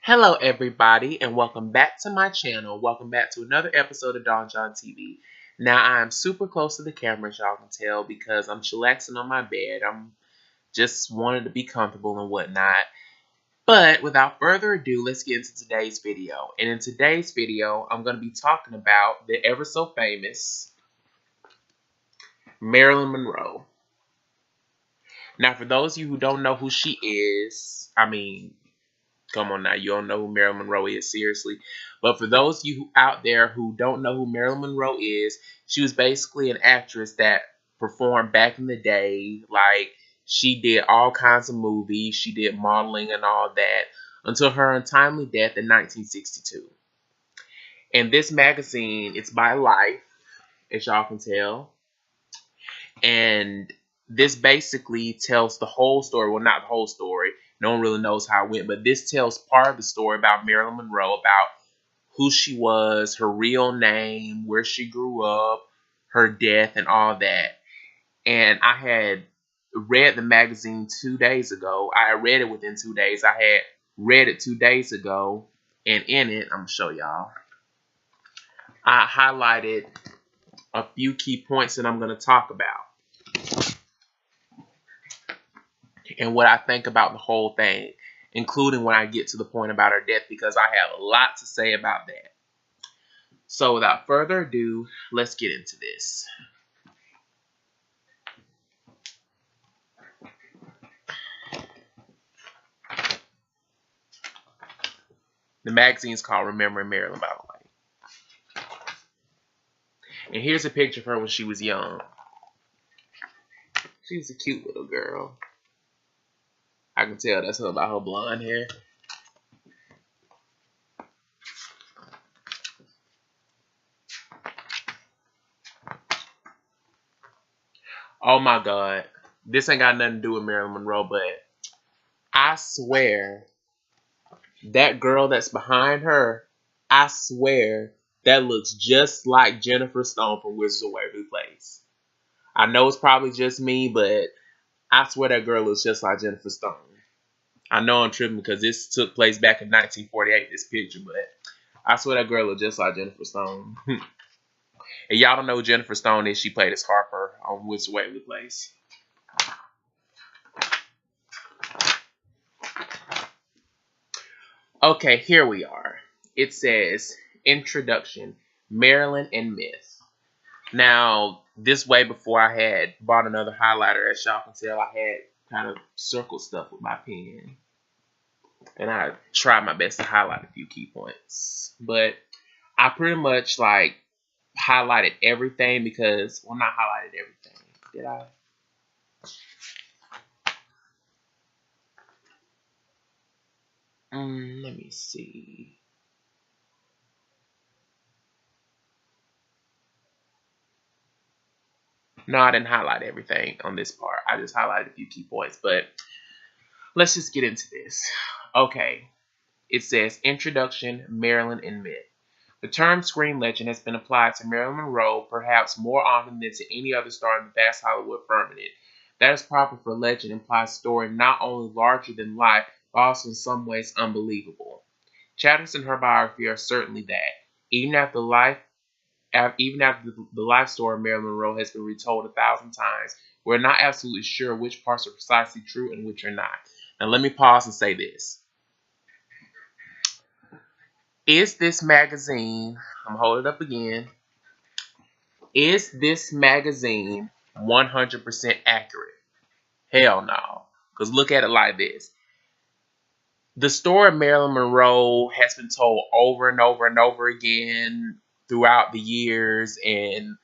Hello everybody and welcome back to my channel. Welcome back to another episode of Don John TV. Now I'm super close to the camera, as y'all can tell, because I'm chillaxing on my bed. I'm just wanted to be comfortable and whatnot. But without further ado, let's get into today's video. And in today's video, I'm going to be talking about the ever so famous Marilyn Monroe. Now for those of you who don't know who she is, come on now, you don't know who Marilyn Monroe is, seriously. But for those of you out there who don't know who Marilyn Monroe is, she was basically an actress that performed back in the day. Like, she did all kinds of movies. She did modeling and all that until her untimely death in 1962. And this magazine, it's by Life, as y'all can tell. And this basically tells the whole story. Well, not the whole story. No one really knows how it went, but this tells part of the story about Marilyn Monroe, about who she was, her real name, where she grew up, her death, and all that. And I had read the magazine 2 days ago. I read it within 2 days. I had read it 2 days ago, and in it, I'm going to show y'all, I highlighted a few key points that I'm going to talk about and what I think about the whole thing, including when I get to the point about her death, because I have a lot to say about that. So without further ado, let's get into this. The magazine is called Remembering Marilyn, by the way. And here's a picture of her when she was young. She was a cute little girl. I can tell that's her about her blonde hair. Oh my God. This ain't got nothing to do with Marilyn Monroe, but I swear that girl that's behind her, I swear that looks just like Jennifer Stone from Wizards of Waverly Place. I know it's probably just me, but I swear that girl looks just like Jennifer Stone. I know I'm tripping because this took place back in 1948, this picture, but I swear that girl looks just like Jennifer Stone. And y'all don't know who Jennifer Stone is. She played as Harper on Wizards of Waverly Place. Okay, here we are. It says, Introduction, Marilyn and Myth. Now, this way before I had bought another highlighter, as y'all can tell, I had kind of circled stuff with my pen. And I tried my best to highlight a few key points. But I pretty much, highlighted everything because, well, not highlighted everything. Did I? Let me see. No, I didn't highlight everything on this part. I just highlighted a few key points, but let's just get into this. Okay, it says, Introduction, Marilyn and Myth. The term screen legend has been applied to Marilyn Monroe perhaps more often than to any other star in the vast Hollywood firmament. That is proper, for legend implies a story not only larger than life, but also in some ways unbelievable. Chapters in her biography are certainly that. Even after the life story of Marilyn Monroe has been retold 1,000 times, we're not absolutely sure which parts are precisely true and which are not. Now let me pause and say this. Is this magazine, I'm holding it up again, is this magazine 100% accurate? Hell no. Because look at it like this. The story of Marilyn Monroe has been told over and over and over again throughout the years, and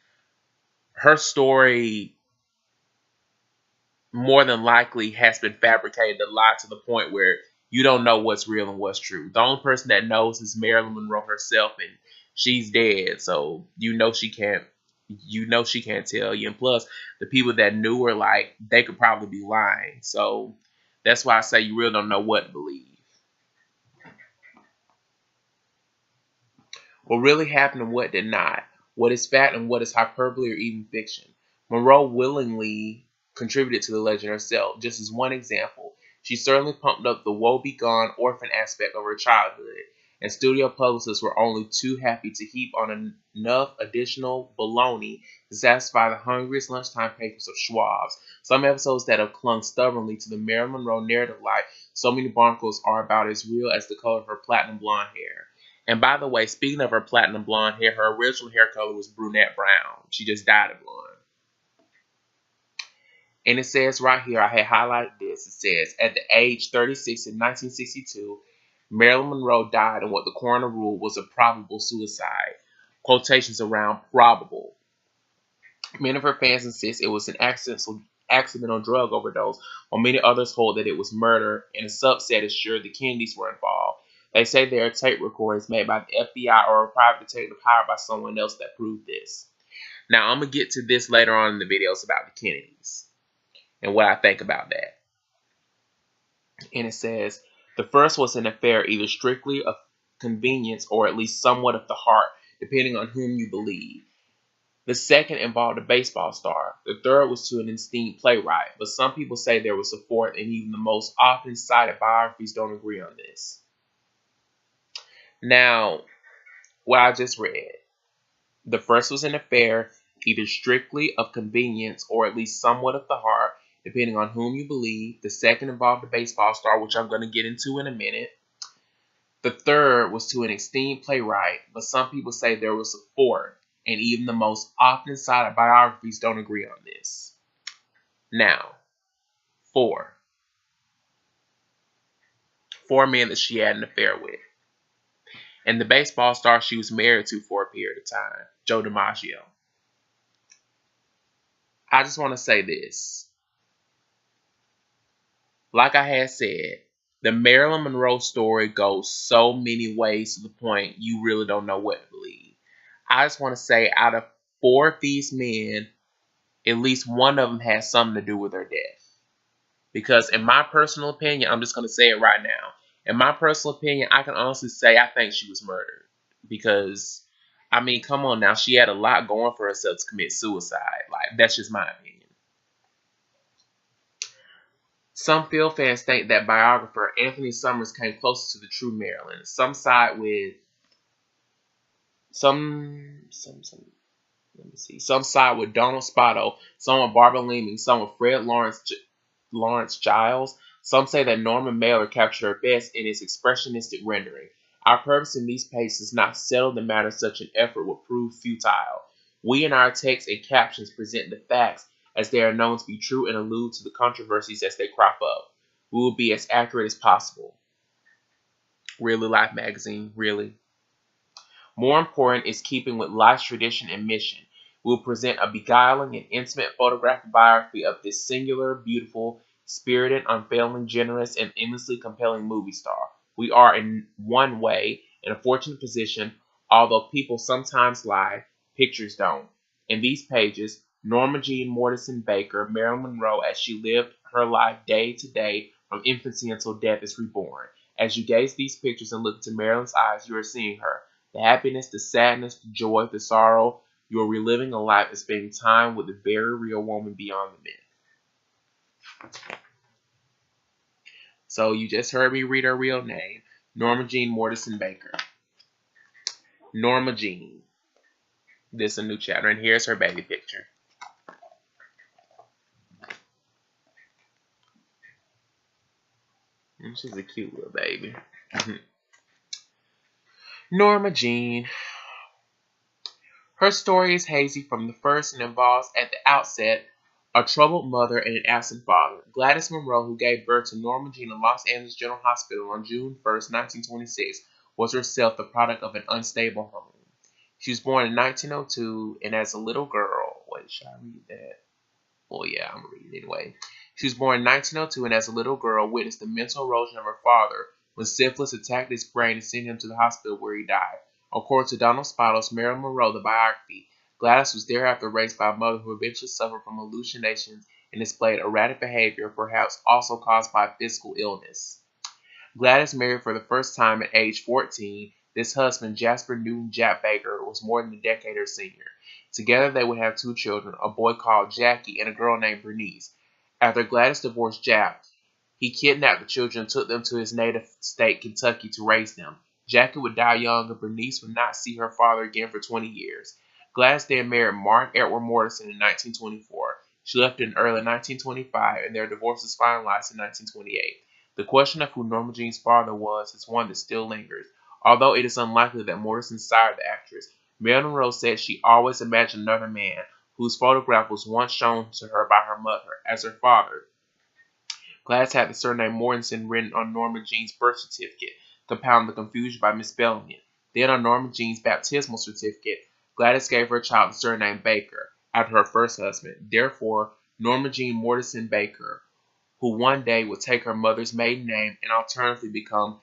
her story more than likely has been fabricated a lot to the point where you don't know what's real and what's true. The only person that knows is Marilyn Monroe herself, and she's dead, so you know she can't tell you. And plus, the people that knew her, they could probably be lying. So that's why I say you really don't know what to believe. What really happened and what did not. What is fact and what is hyperbole or even fiction. Monroe willingly contributed to the legend herself. Just as one example, She certainly pumped up the woe-begone orphan aspect of her childhood, and studio publicists were only too happy to heap on enough additional baloney to satisfy the hungriest lunchtime patrons of Schwab's. Some episodes that have clung stubbornly to the Marilyn Monroe narrative like so many barnacles are about as real as the color of her platinum blonde hair. And by the way, speaking of her platinum blonde hair, her original hair color was brunette brown. She just dyed it blonde. And it says right here, I had highlighted this. It says, at the age 36 in 1962, Marilyn Monroe died in what the coroner ruled was a probable suicide. Quotations around probable. Many of her fans insist it was an accidental drug overdose, while many others hold that it was murder, and a subset is sure the Kennedys were involved. They say there are tape recordings made by the FBI or a private detective hired by someone else that proved this. Now, I'm going to get to this later on in the videos about the Kennedys and what I think about that. And it says, the first was an affair either strictly of convenience or at least somewhat of the heart, depending on whom you believe. The second involved a baseball star. The third was to an esteemed playwright, but some people say there was a fourth, and even the most often cited biographies don't agree on this. Now, what I just read. The first was an affair either strictly of convenience or at least somewhat of the heart, depending on whom you believe. The second involved a baseball star, which I'm going to get into in a minute. The third was to an esteemed playwright, but some people say there was a fourth, and even the most often cited biographies don't agree on this. Now, four men that she had an affair with. And the baseball star she was married to for a period of time, Joe DiMaggio. I just want to say this. Like I had said, the Marilyn Monroe story goes so many ways to the point you really don't know what to believe. I just want to say out of four of these men, at least one of them has something to do with her death. Because in my personal opinion, I'm just going to say it right now. In my personal opinion, I can honestly say I think she was murdered. Because, I mean, come on now. She had a lot going for herself to commit suicide. Like, that's just my opinion. Some film fans think that biographer Anthony Summers came closer to the true Marilyn. Some side with some side with Donald Spotto, some with Barbara Leeming, some with Fred Lawrence Giles. Some say that Norman Mailer captured her best in his expressionistic rendering. Our purpose in these pages is not to settle the matter such an effort would prove futile. We in our text and captions present the facts as they are known to be true and allude to the controversies as they crop up. We will be as accurate as possible. Really, Life magazine, really. More important is keeping with life's tradition and mission. We will present a beguiling and intimate photographic biography of this singular, beautiful, spirited, unfailing, generous, and endlessly compelling movie star. We are, in one way, in a fortunate position, although people sometimes lie, pictures don't. In these pages, Norma Jean Mortison Baker, Marilyn Monroe, as she lived her life day to day from infancy until death is reborn. As you gaze these pictures and look into Marilyn's eyes, you are seeing her. The happiness, the sadness, the joy, the sorrow. You are reliving a life and spending time with the very real woman beyond the myth. So you just heard me read her real name, Norma Jean Mortison Baker. Norma Jean. This is a new chapter, and here's her baby picture. She's a cute little baby. Norma Jean. Her story is hazy from the first and involves, at the outset, a troubled mother and an absent father. Gladys Monroe, who gave birth to Norma Jean in Los Angeles General Hospital on June 1st, 1926, was herself the product of an unstable home. She was born in 1902, and as a little girl, wait, should I read that? Well, yeah, I'm going to read it anyway. She was born in 1902, and as a little girl, witnessed the mental erosion of her father when syphilis attacked his brain and sent him to the hospital where he died. According to Donald Spotto's Marilyn Monroe, the biography, Gladys was thereafter raised by a mother who eventually suffered from hallucinations and displayed erratic behavior, perhaps also caused by physical illness. Gladys married for the first time at age 14. This husband, Jasper Newton Jap Baker, was more than a decade her senior. Together they would have two children, a boy called Jackie and a girl named Bernice. After Gladys divorced Jap, He kidnapped the children and took them to his native state, Kentucky, to raise them. Jackie would die young, and Bernice would not see her father again for 20 years. Gladys then married Mark Edward Morrison in 1924. She left in early 1925, and their divorce was finalized in 1928. The question of who Norma Jean's father was is one that still lingers. Although it is unlikely that Morrison sired the actress, Marilyn Monroe said she always imagined another man, whose photograph was once shown to her by her mother, as her father. Gladys had the surname Morrison written on Norma Jean's birth certificate, compounding the confusion by misspelling it. Then on Norma Jean's baptismal certificate, Gladys gave her child the surname Baker, after her first husband. Therefore, Norma Jean Morrison Baker, who one day would take her mother's maiden name and alternatively become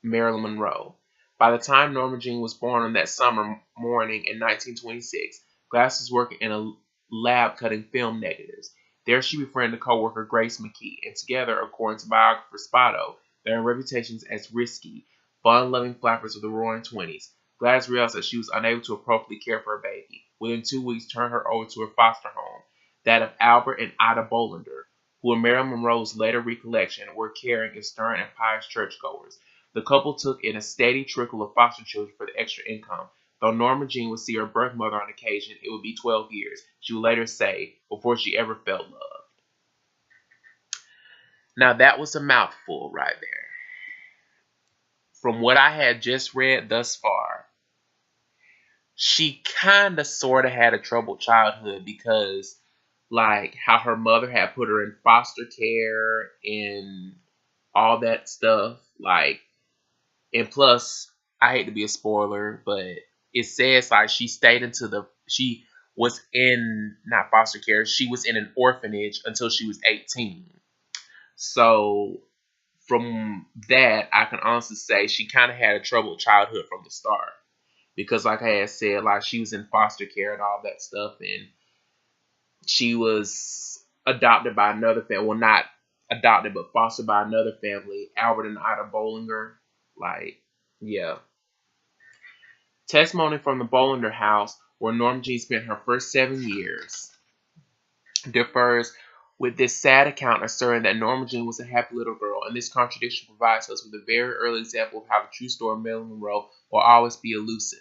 Marilyn Monroe. By the time Norma Jean was born on that summer morning in 1926, Gladys was working in a lab cutting film negatives. There she befriended co-worker Grace McKee, and together, according to biographer Spotto, they earned reputations as risky, fun-loving flappers of the roaring 20s. Gladys realized that she was unable to appropriately care for her baby. Within 2 weeks, turned her over to her foster home, that of Albert and Ida Bolender, who in Marilyn Monroe's later recollection were caring and stern and pious churchgoers. The couple took in a steady trickle of foster children for the extra income. Though Norma Jean would see her birth mother on occasion, it would be 12 years, she would later say, before she ever felt loved. Now that was a mouthful right there. From what I had just read thus far, she kinda sorta had a troubled childhood because like how her mother had put her in foster care and all that stuff. Like, and plus, I hate to be a spoiler, but it says like she was in not foster care, she was in an orphanage until she was 18. So from that, I can honestly say she kind of had a troubled childhood from the start. Because like I had said, like she was in foster care and all that stuff, and she was adopted by another family. Well, not adopted, but fostered by another family, Albert and Ida Bollinger. Like, yeah. Testimony from the Bollinger house, where Norma Jean spent her first 7 years, differs, with this sad account asserting that Norma Jean was a happy little girl, and this contradiction provides us with a very early example of how the true story of Marilyn Monroe will always be elusive.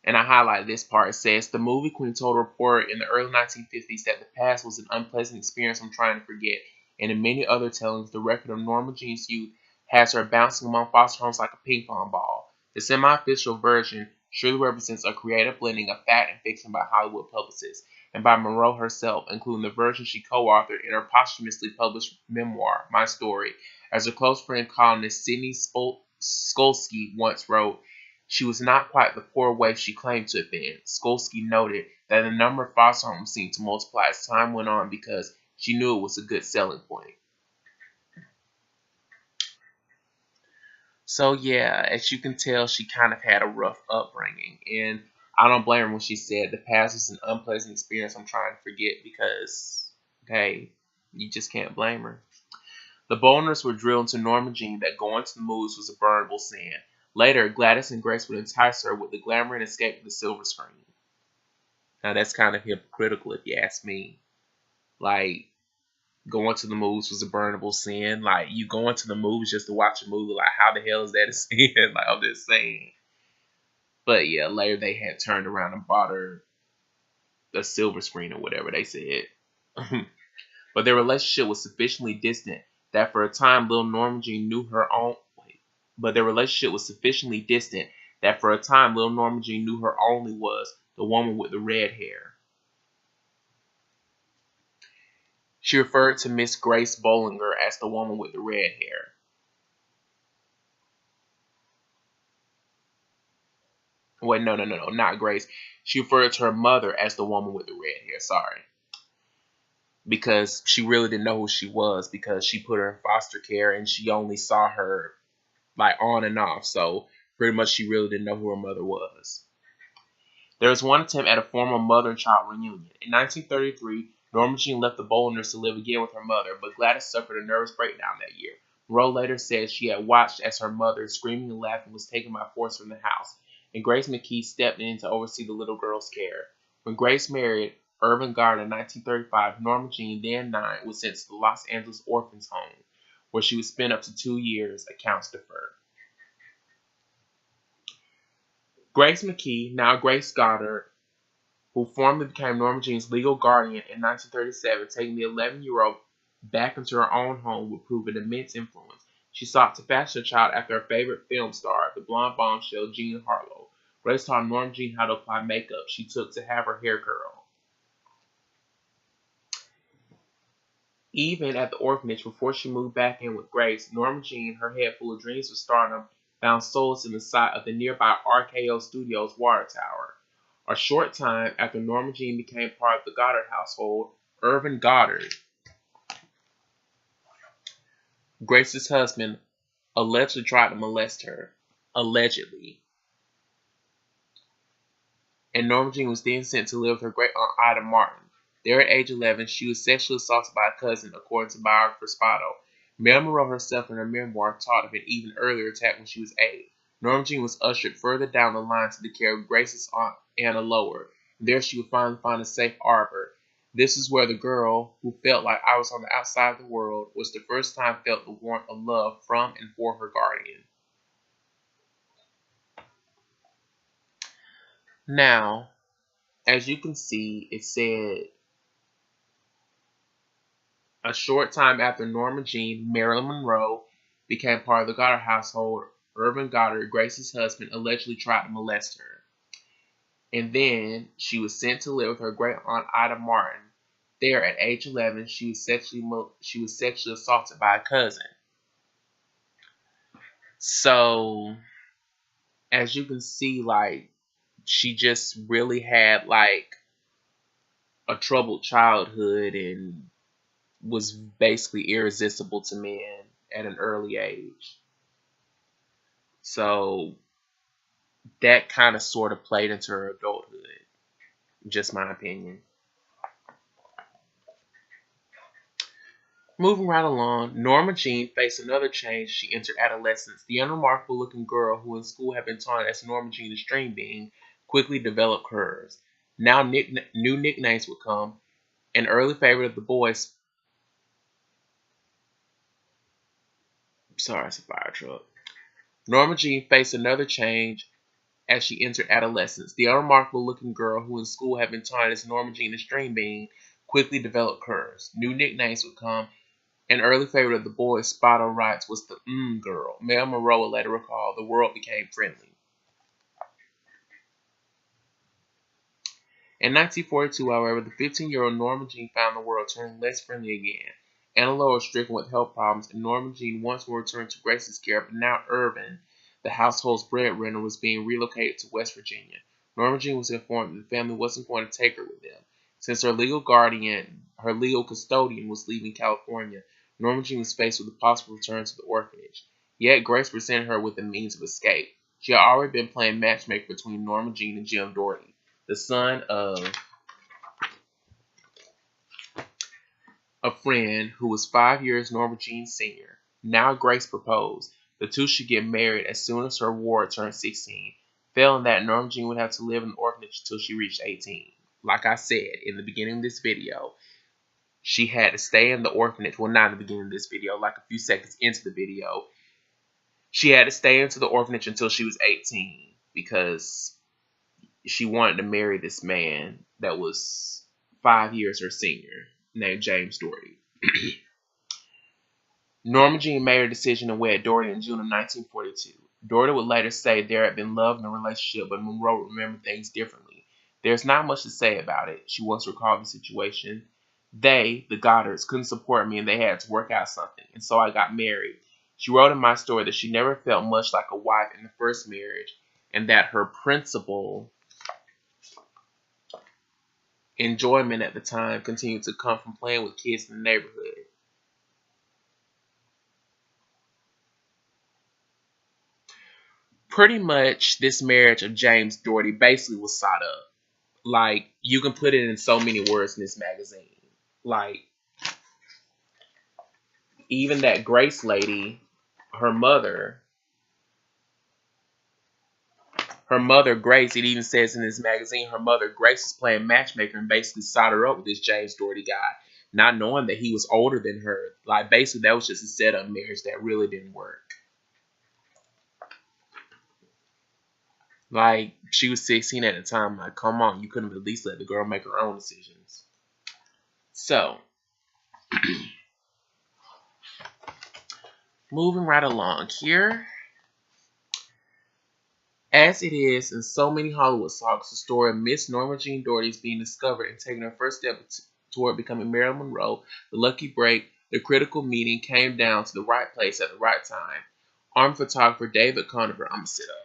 And I highlight this part. It says, the movie queen told a reporter in the early 1950s that the past was an unpleasant experience I'm trying to forget, and in many other tellings, the record of Norma Jean's youth has her bouncing among foster homes like a ping pong ball. The semi-official version surely represents a creative blending of fact and fiction by Hollywood publicists, and by Monroe herself, including the version she co-authored in her posthumously published memoir, My Story. As her close friend columnist Sidney Skolsky once wrote, she was not quite the poor waif she claimed to have been. Skolsky noted that the number of foster homes seemed to multiply as time went on because she knew it was a good selling point. So yeah, as you can tell, she kind of had a rough upbringing, and I don't blame her when she said the past was an unpleasant experience I'm trying to forget because, hey, you just can't blame her. The Bollingers were drilled into Norma Jean that going to the movies was a burnable sin. Later, Gladys and Grace would entice her with the glamour and escape of the silver screen. Now that's kind of hypocritical if you ask me. Like, going to the movies was a burnable sin. Like, you going to the movies just to watch a movie, like, how the hell is that a sin? Like, I'm just saying. But yeah, later they had turned around and bought her a silver screen or whatever they said. But their relationship was sufficiently distant that for a time little Norma Jean knew her own. But their relationship was sufficiently distant that for a time little Norma Jean knew her only was the woman with the red hair. She referred to Miss Grace Bollinger as the woman with the red hair. Wait, no, not Grace. She referred to her mother as the woman with the red hair, sorry. Because she really didn't know who she was because she put her in foster care and she only saw her like on and off. So pretty much she really didn't know who her mother was. There was one attempt at a formal mother and child reunion. In 1933, Norma Jean left the Bollingers to live again with her mother, but Gladys suffered a nervous breakdown that year. Monroe later said she had watched as her mother, screaming and laughing, was taken by force from the house, and Grace McKee stepped in to oversee the little girl's care. When Grace married Irvin Garner in 1935, Norma Jean, then 9, was sent to the Los Angeles Orphans Home, where she would spend up to 2 years, accounts defer. Grace McKee, now Grace Goddard, who formally became Norma Jean's legal guardian in 1937, taking the 11-year-old back into her own home, would prove an immense influence. She sought to fashion her child after her favorite film star, the blonde bombshell Jean Harlow. Grace taught Norma Jean how to apply makeup she took to have her hair curl. Even at the orphanage, before she moved back in with Grace, Norma Jean, her head full of dreams of stardom, found solace in the sight of the nearby RKO Studios water tower. A short time after Norma Jean became part of the Goddard household, Irvin Goddard, Grace's husband, allegedly tried to molest her. Allegedly. And Norma Jean was then sent to live with her great aunt Ida Martin. There at age 11, she was sexually assaulted by a cousin, according to biographer Spotto. Marilyn Monroe herself in her memoir talked of an even earlier attack when she was 8. Norma Jean was ushered further down the line to the care of Grace's aunt Anna Lower. There she would finally find a safe arbor. This is where the girl, who felt like I was on the outside of the world, was the first time felt the warmth of love from and for her guardian. Now, as you can see, it said, a short time after Norma Jean, Marilyn Monroe, became part of the Goddard household, Irvin Goddard, Grace's husband, allegedly tried to molest her. And then she was sent to live with her great aunt Ida Martin. There, at age 11, she was sexually assaulted by a cousin. So, as you can see, like, she just really had, like, a troubled childhood and was basically irresistible to men at an early age. So that kind of sort of played into her adulthood. Just my opinion. Moving right along, Norma Jean faced another change as she entered adolescence. The unremarkable looking girl who in school had been taunted as Norma Jean the String Bean quickly developed curves. Now new nicknames would come. An early favorite of the boys. Sorry, it's a fire truck. Norma Jean faced another change as she entered adolescence. The unremarkable looking girl who in school had been taunted as Norma Jean the String Bean quickly developed curves. New nicknames would come. An early favorite of the boys, Spotto writes, was the girl. Marilyn Monroe would later recall, the world became friendly. In 1942, however, the 15-year-old Norma Jean found the world turning less friendly again. Anna Lowe was stricken with health problems, and Norma Jean once more returned to Grace's care, but now Irvin, the household's breadwinner, was being relocated to West Virginia. Norma Jean was informed that the family wasn't going to take her with them. Since her legal custodian, was leaving California, Norma Jean was faced with a possible return to the orphanage. Yet Grace presented her with a means of escape. She had already been playing matchmaker between Norma Jean and Jim Doherty, the son of a friend who was 5 years Norma Jean's senior. Now Grace proposed. The two should get married as soon as her ward turned 16. Failing that, Norma Jean would have to live in the orphanage until she reached 18. Like I said in the beginning of this video, she had to stay in the orphanage. Well, not in the beginning of this video, like a few seconds into the video. She had to stay into the orphanage until she was 18 because she wanted to marry this man that was 5 years her senior, named James Doherty. Norma Jean made her decision to wed Doherty in June of 1942. Doherty would later say there had been love in the relationship, but Monroe remembered things differently. There's not much to say about it, she once recalled the situation. They, the Goddards, couldn't support me and they had to work out something, and so I got married. She wrote in my story that she never felt much like a wife in the first marriage, and that her principal enjoyment at the time continued to come from playing with kids in the neighborhood. Pretty much, this marriage of James Doherty basically was sought up. Like, you can put it in so many words in this magazine. Like, even that Grace lady, her mother, Her mother, Grace, it even says in this magazine, her mother, Grace, was playing matchmaker and basically sought her up with this James Doherty guy, not knowing that he was older than her. Like, basically, that was just a setup marriage that really didn't work. Like, she was 16 at the time. Like, come on, you couldn't at least let the girl make her own decisions. So, moving right along here. As it is in so many Hollywood songs, the story of Miss Norma Jean Doherty is being discovered and taking her first step toward becoming Marilyn Monroe. The lucky break, the critical meeting came down to the right place at the right time. Armed photographer David Conover, I'm going to sit up.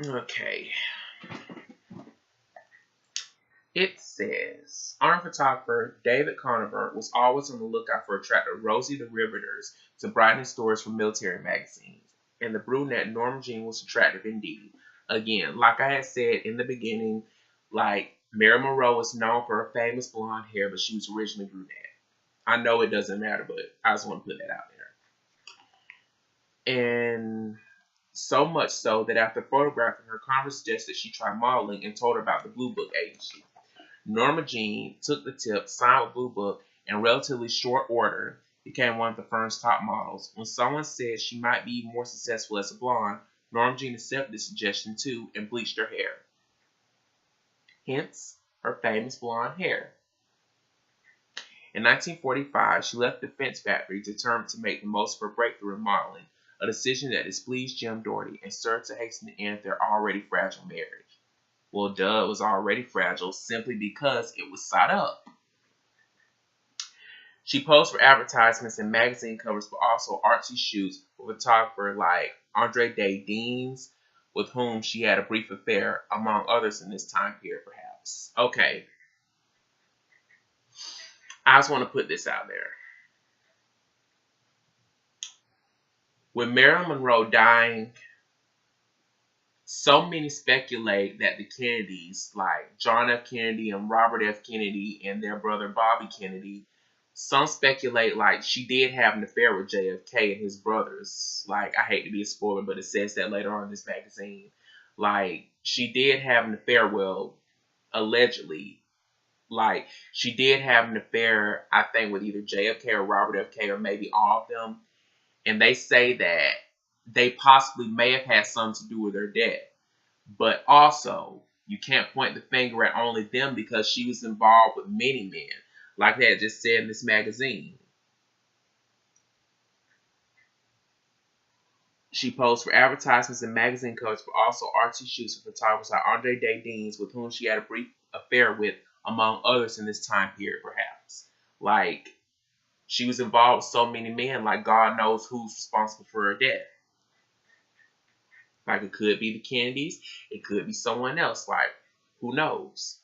Okay. It says, armed photographer David Conover was always on the lookout for attractive Rosie the Riveters to brighten his stories for military magazines. And the brunette Norma Jean was attractive indeed. Again, like I had said in the beginning, like Marilyn Monroe was known for her famous blonde hair, but she was originally brunette. I know it doesn't matter, but I just want to put that out there. And so much so that after photographing her, Conover suggested she try modeling and told her about the Blue Book agency. Norma Jean took the tip, signed with Blue Book, and in relatively short order became one of the firm's top models. When someone said she might be more successful as a blonde, Norma Jean accepted the suggestion too and bleached her hair. Hence, her famous blonde hair. In 1945, she left the Defense Factory determined to make the most of her breakthrough in modeling, a decision that displeased Jim Doherty and served to hasten the end of their already fragile marriage. Well, duh, it was already fragile simply because it was side up. She posed for advertisements and magazine covers, but also artsy shoots with photographer like Andre Day Deans, with whom she had a brief affair, among others in this time period, perhaps. Okay. I just want to put this out there. With Marilyn Monroe dying, so many speculate that the Kennedys, like John F. Kennedy and Robert F. Kennedy and their brother Bobby Kennedy, some speculate like she did have an affair with JFK and his brothers. Like, I hate to be a spoiler, but it says that later on in this magazine. Like, she did have an affair, well, allegedly. Like, she did have an affair, I think, with either JFK or Robert F. K or maybe all of them. And they say that they possibly may have had something to do with her death. But also, you can't point the finger at only them because she was involved with many men, like they had just said in this magazine. She posed for advertisements and magazine covers, but also artsy shoots with photographers like Andre Day Deans, with whom she had a brief affair with, among others in this time period, perhaps. Like, she was involved with so many men, like God knows who's responsible for her death. Like, it could be the Kennedys, it could be someone else, like, who knows?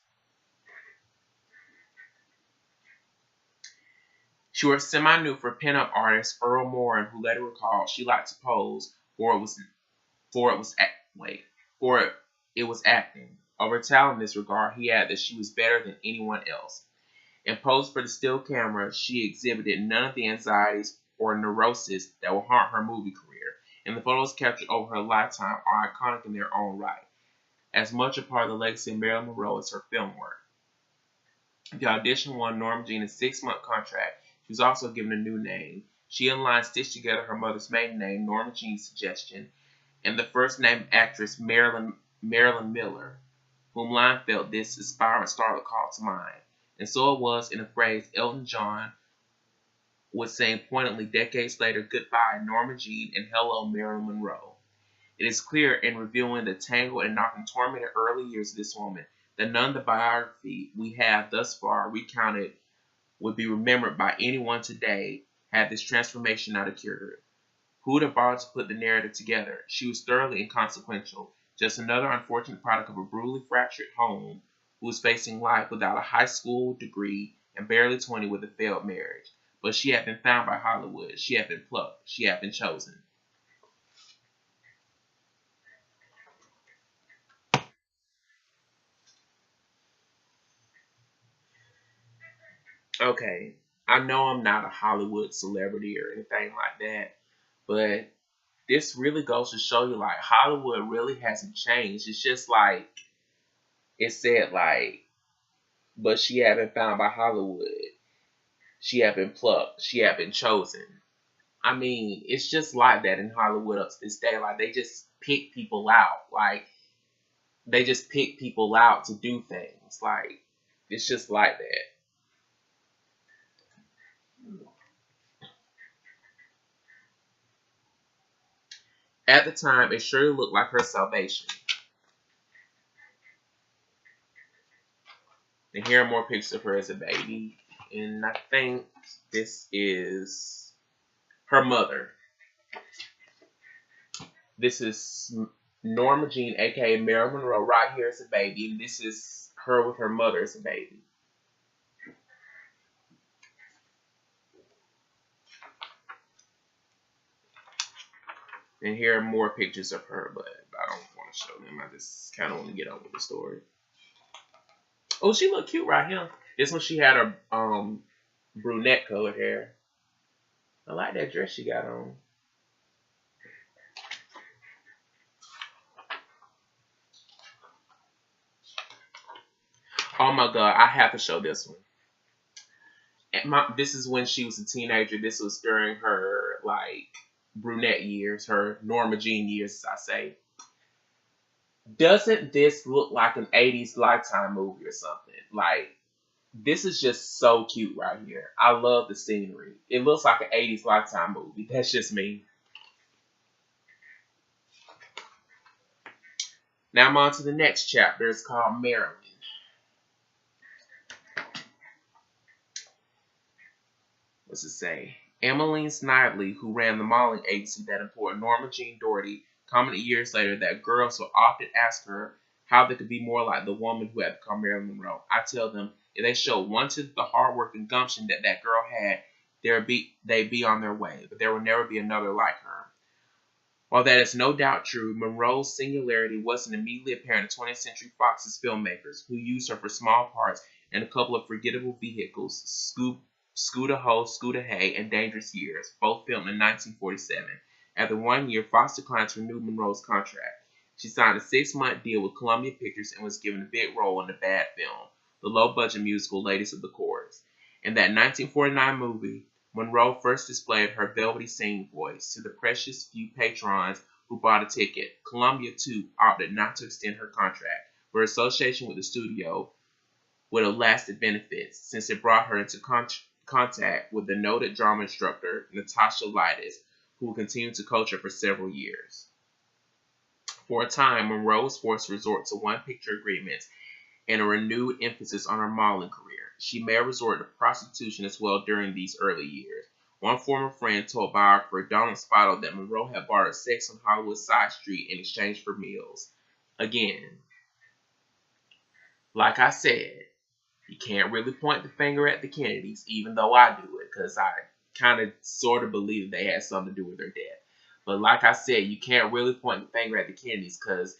She worked semi-nude for pinup artist Earl Morin, who later recalled she liked to pose for it was acting. Of her talent in this regard, he added that she was better than anyone else. In pose for the still camera, she exhibited none of the anxieties or neurosis that will haunt her movie career, and the photos captured over her lifetime are iconic in their own right, as much a part of the legacy of Marilyn Monroe as her film work. The audition won Norma Jean a 6-month contract. She was also given a new name. She and Lyon stitched together her mother's maiden name, Norma Jean's suggestion, and the first-name actress Marilyn Miller, whom Lyon felt this aspiring starlet called to mind. And so it was in a phrase Elton John would sing poignantly decades later, "Goodbye, Norma Jean, and hello, Marilyn Monroe." It is clear in reviewing the tangled and often tormented early years of this woman that none of the biography we have thus far recounted would be remembered by anyone today had this transformation not occurred. Who would have bothered to put the narrative together? She was thoroughly inconsequential, just another unfortunate product of a brutally fractured home who was facing life without a high school degree and barely 20 with a failed marriage. But she had been found by Hollywood. She had been plucked. She had been chosen. Okay, I know I'm not a Hollywood celebrity or anything like that, but this really goes to show you like Hollywood really hasn't changed. It's just like it said like, but she had been found by Hollywood. She had been plucked. She had been chosen. I mean, it's just like that in Hollywood up to this day. Like they just pick people out. Like they just pick people out to do things. Like it's just like that. At the time, it surely looked like her salvation. And here are more pictures of her as a baby. And I think this is her mother. This is Norma Jean, aka Marilyn Monroe, right here as a baby. And this is her with her mother as a baby. And here are more pictures of her, but I don't want to show them. I just kind of want to get on with the story. Oh, she looked cute right here. This one she had her brunette colored hair. I like that dress she got on. Oh my god, I have to show this one. This is when she was a teenager. This was during her like brunette years, her Norma Jean years, as I say. Doesn't this look like an 80s Lifetime movie or something? Like, this is just so cute right here. I love the scenery. It looks like an 80s Lifetime movie. That's just me. Now I'm on to the next chapter. It's called Marilyn. What's it say? Emmeline Snidely, who ran the modeling agency that employed Norma Jean Doherty, commented years later that girls will often ask her how they could be more like the woman who had become Marilyn Monroe. I tell them if they showed one to the hard work and gumption that girl had, they'd be on their way, but there will never be another like her. While that is no doubt true, Monroe's singularity wasn't immediately apparent to 20th Century Fox's filmmakers, who used her for small parts in a couple of forgettable vehicles, Scooter Ho, Scooter Hay, and Dangerous Years, both filmed in 1947. After 1 year, Fox declined to renew Monroe's contract. She signed a 6-month deal with Columbia Pictures and was given a big role in the bad film, the low-budget musical Ladies of the Chorus. In that 1949 movie, Monroe first displayed her velvety singing voice to the precious few patrons who bought a ticket. Columbia, too, opted not to extend her contract, but her association with the studio would have lasted benefits, since it brought her into contact with the noted drama instructor Natasha Lightis, who would continue to coach her for several years. For a time, Monroe was forced to resort to one-picture agreements and a renewed emphasis on her modeling career. She may have resorted to prostitution as well during these early years. One former friend told biographer Donald Spottle that Monroe had bartered sex on Hollywood's side street in exchange for meals. Again, like I said, you can't really point the finger at the Kennedys, even though I do it, because I kind of sort of believe they had something to do with their death. But like I said, you can't really point the finger at the Kennedys, because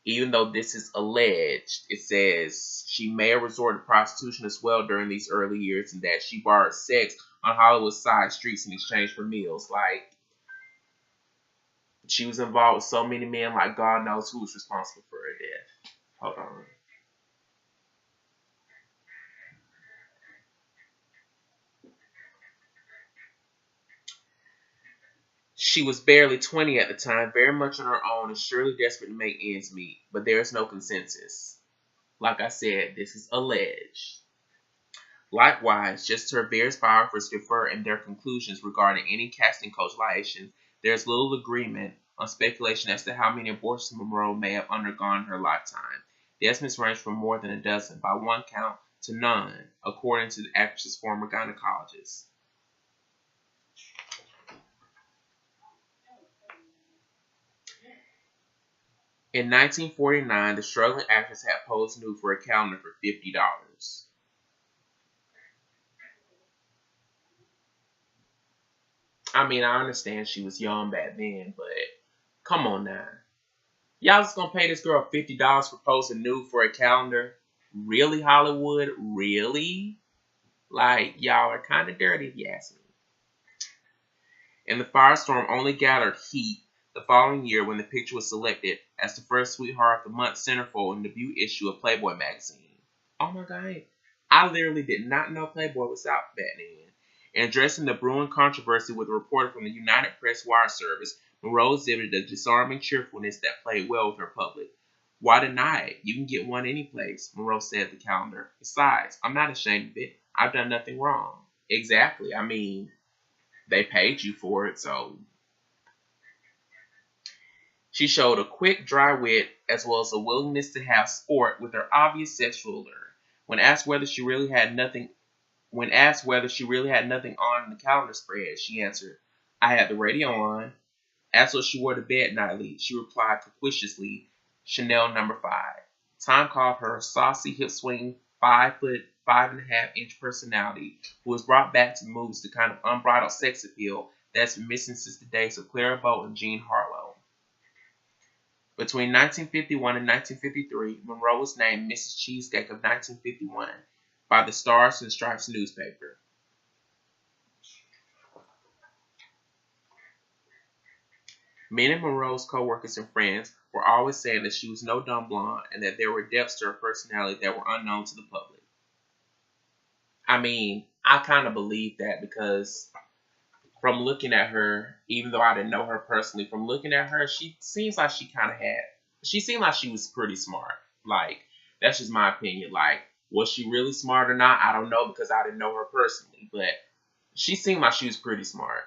even though this is alleged, it says she may have resorted to prostitution as well during these early years, and that she borrowed sex on Hollywood's side streets in exchange for meals. Like, she was involved with so many men, like God knows who was responsible for her death. Hold on. She was barely 20 at the time, very much on her own, and surely desperate to make ends meet, but there is no consensus. Like I said, this is alleged. Likewise, just as her various biographers differ in their conclusions regarding any casting couch liaison, there is little agreement on speculation as to how many abortions Monroe may have undergone in her lifetime. The estimates range from more than a dozen, by one count, to none, according to the actress's former gynecologist. In 1949, the struggling actress had posed nude for a calendar for $50. I mean, I understand she was young back then, but come on now. Y'all just gonna pay this girl $50 for posting nude for a calendar? Really, Hollywood? Really? Like, y'all are kind of dirty if you ask me. And the firestorm only gathered heat the following year when the picture was selected as the first Sweetheart of the Month centerfold in the debut issue of Playboy magazine. Oh my god. I literally did not know Playboy was out back then. And addressing the brewing controversy with a reporter from the United Press Wire Service, Monroe exhibited a disarming cheerfulness that played well with her public. Why deny it? You can get one anyplace, Monroe said at the calendar. Besides, I'm not ashamed of it. I've done nothing wrong. Exactly. I mean, they paid you for it, so. She showed a quick, dry wit as well as a willingness to have sport with her obvious sexual allure. When asked whether she really had nothing on in the calendar spread, she answered, "I had the radio on." Asked what she wore to bed nightly, she replied capriciously, "Chanel No. 5." Time called her a saucy, hip-swinging, 5', 5.5" personality who has brought back to movies the kind of unbridled sex appeal that's been missing since the days of Clara Bow and Jean Harlow. Between 1951 and 1953, Monroe was named Mrs. Cheesecake of 1951 by the Stars and Stripes newspaper. Many of Monroe's co-workers and friends were always saying that she was no dumb blonde and that there were depths to her personality that were unknown to the public. I mean, I kind of believe that because from looking at her, even though I didn't know her personally, from looking at her, she seemed like she was pretty smart. Like, that's just my opinion. Like, was she really smart or not? I don't know because I didn't know her personally, but she seemed like she was pretty smart.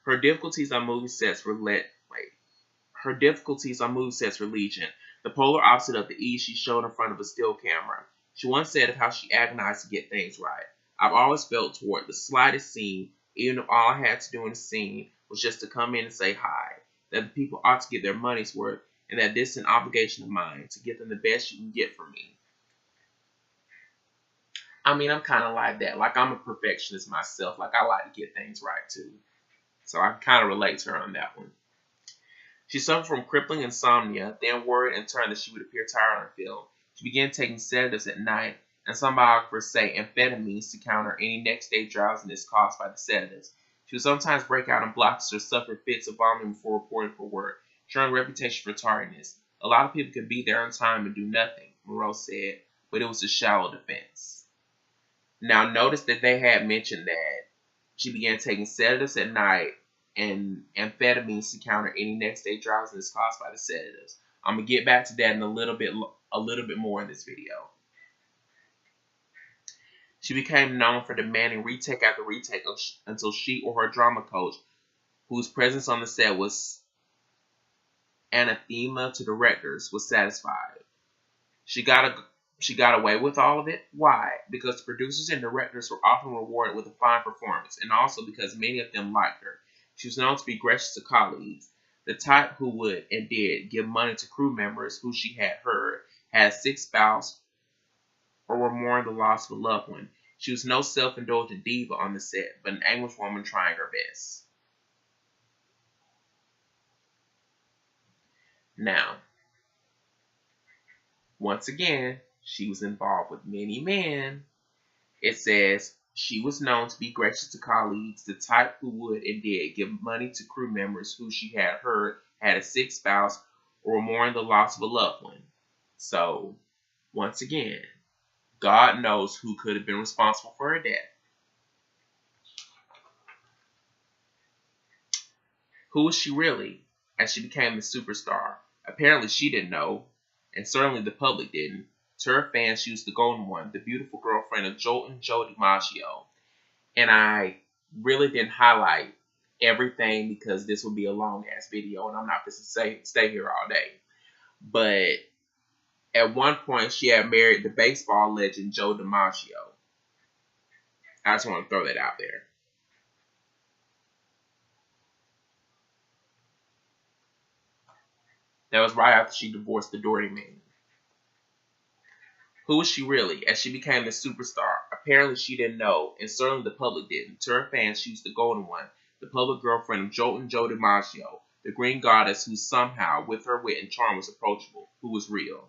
Her difficulties on movie sets were Her difficulties on movie sets were legion, the polar opposite of the ease she showed in front of a still camera. She once said of how she agonized to get things right. "I've always felt toward the slightest scene, even if all I had to do in the scene was just to come in and say hi, that the people ought to get their money's worth, and that this is an obligation of mine, to get them the best you can get from me." I mean, I'm kind of like that. Like, I'm a perfectionist myself. Like, I like to get things right, too. So I kind of relate to her on that one. She suffered from crippling insomnia, then worried in turn that she would appear tired on film. She began taking sedatives at night, and some biographers say amphetamines to counter any next-day drowsiness caused by the sedatives. She would sometimes break out in blocks or suffer fits of vomiting before reporting for work, showing a reputation for tardiness. "A lot of people can be there on time and do nothing," Monroe said, but it was a shallow defense. Now, notice that they had mentioned that she began taking sedatives at night and amphetamines to counter any next day drowsiness caused by the sedatives. I'm gonna get back to that in a little bit more in this video. She became known for demanding retake after retake until she or her drama coach, whose presence on the set was anathema to directors, was satisfied. She got away with all of it. Why? Because the producers and directors were often rewarded with a fine performance, and also because many of them liked her. She was known to be gracious to colleagues, the type who would and did give money to crew members who she had heard had a sick spouse or were mourning the loss of a loved one. She was no self-indulgent diva on the set, but an English woman trying her best. Now, once again, she was involved with many men. It says she was known to be gracious to colleagues, the type who would and did give money to crew members who she had heard had a sick spouse or mourned the loss of a loved one. So, once again, God knows who could have been responsible for her death. Who was she really as she became the superstar? Apparently she didn't know, and certainly the public didn't. To her fans, she was the golden one, the beautiful girlfriend of Joel and Joe DiMaggio. And I really didn't highlight everything because this would be a long ass video and I'm not going to stay here all day. But at one point she had married the baseball legend Joe DiMaggio. I just want to throw that out there. That was right after she divorced the Doherty man. Who was she really? As she became the superstar, apparently she didn't know, and certainly the public didn't. To her fans, she was the golden one, the public girlfriend of Jolton Joe DiMaggio, the green goddess who somehow, with her wit and charm, was approachable, who was real.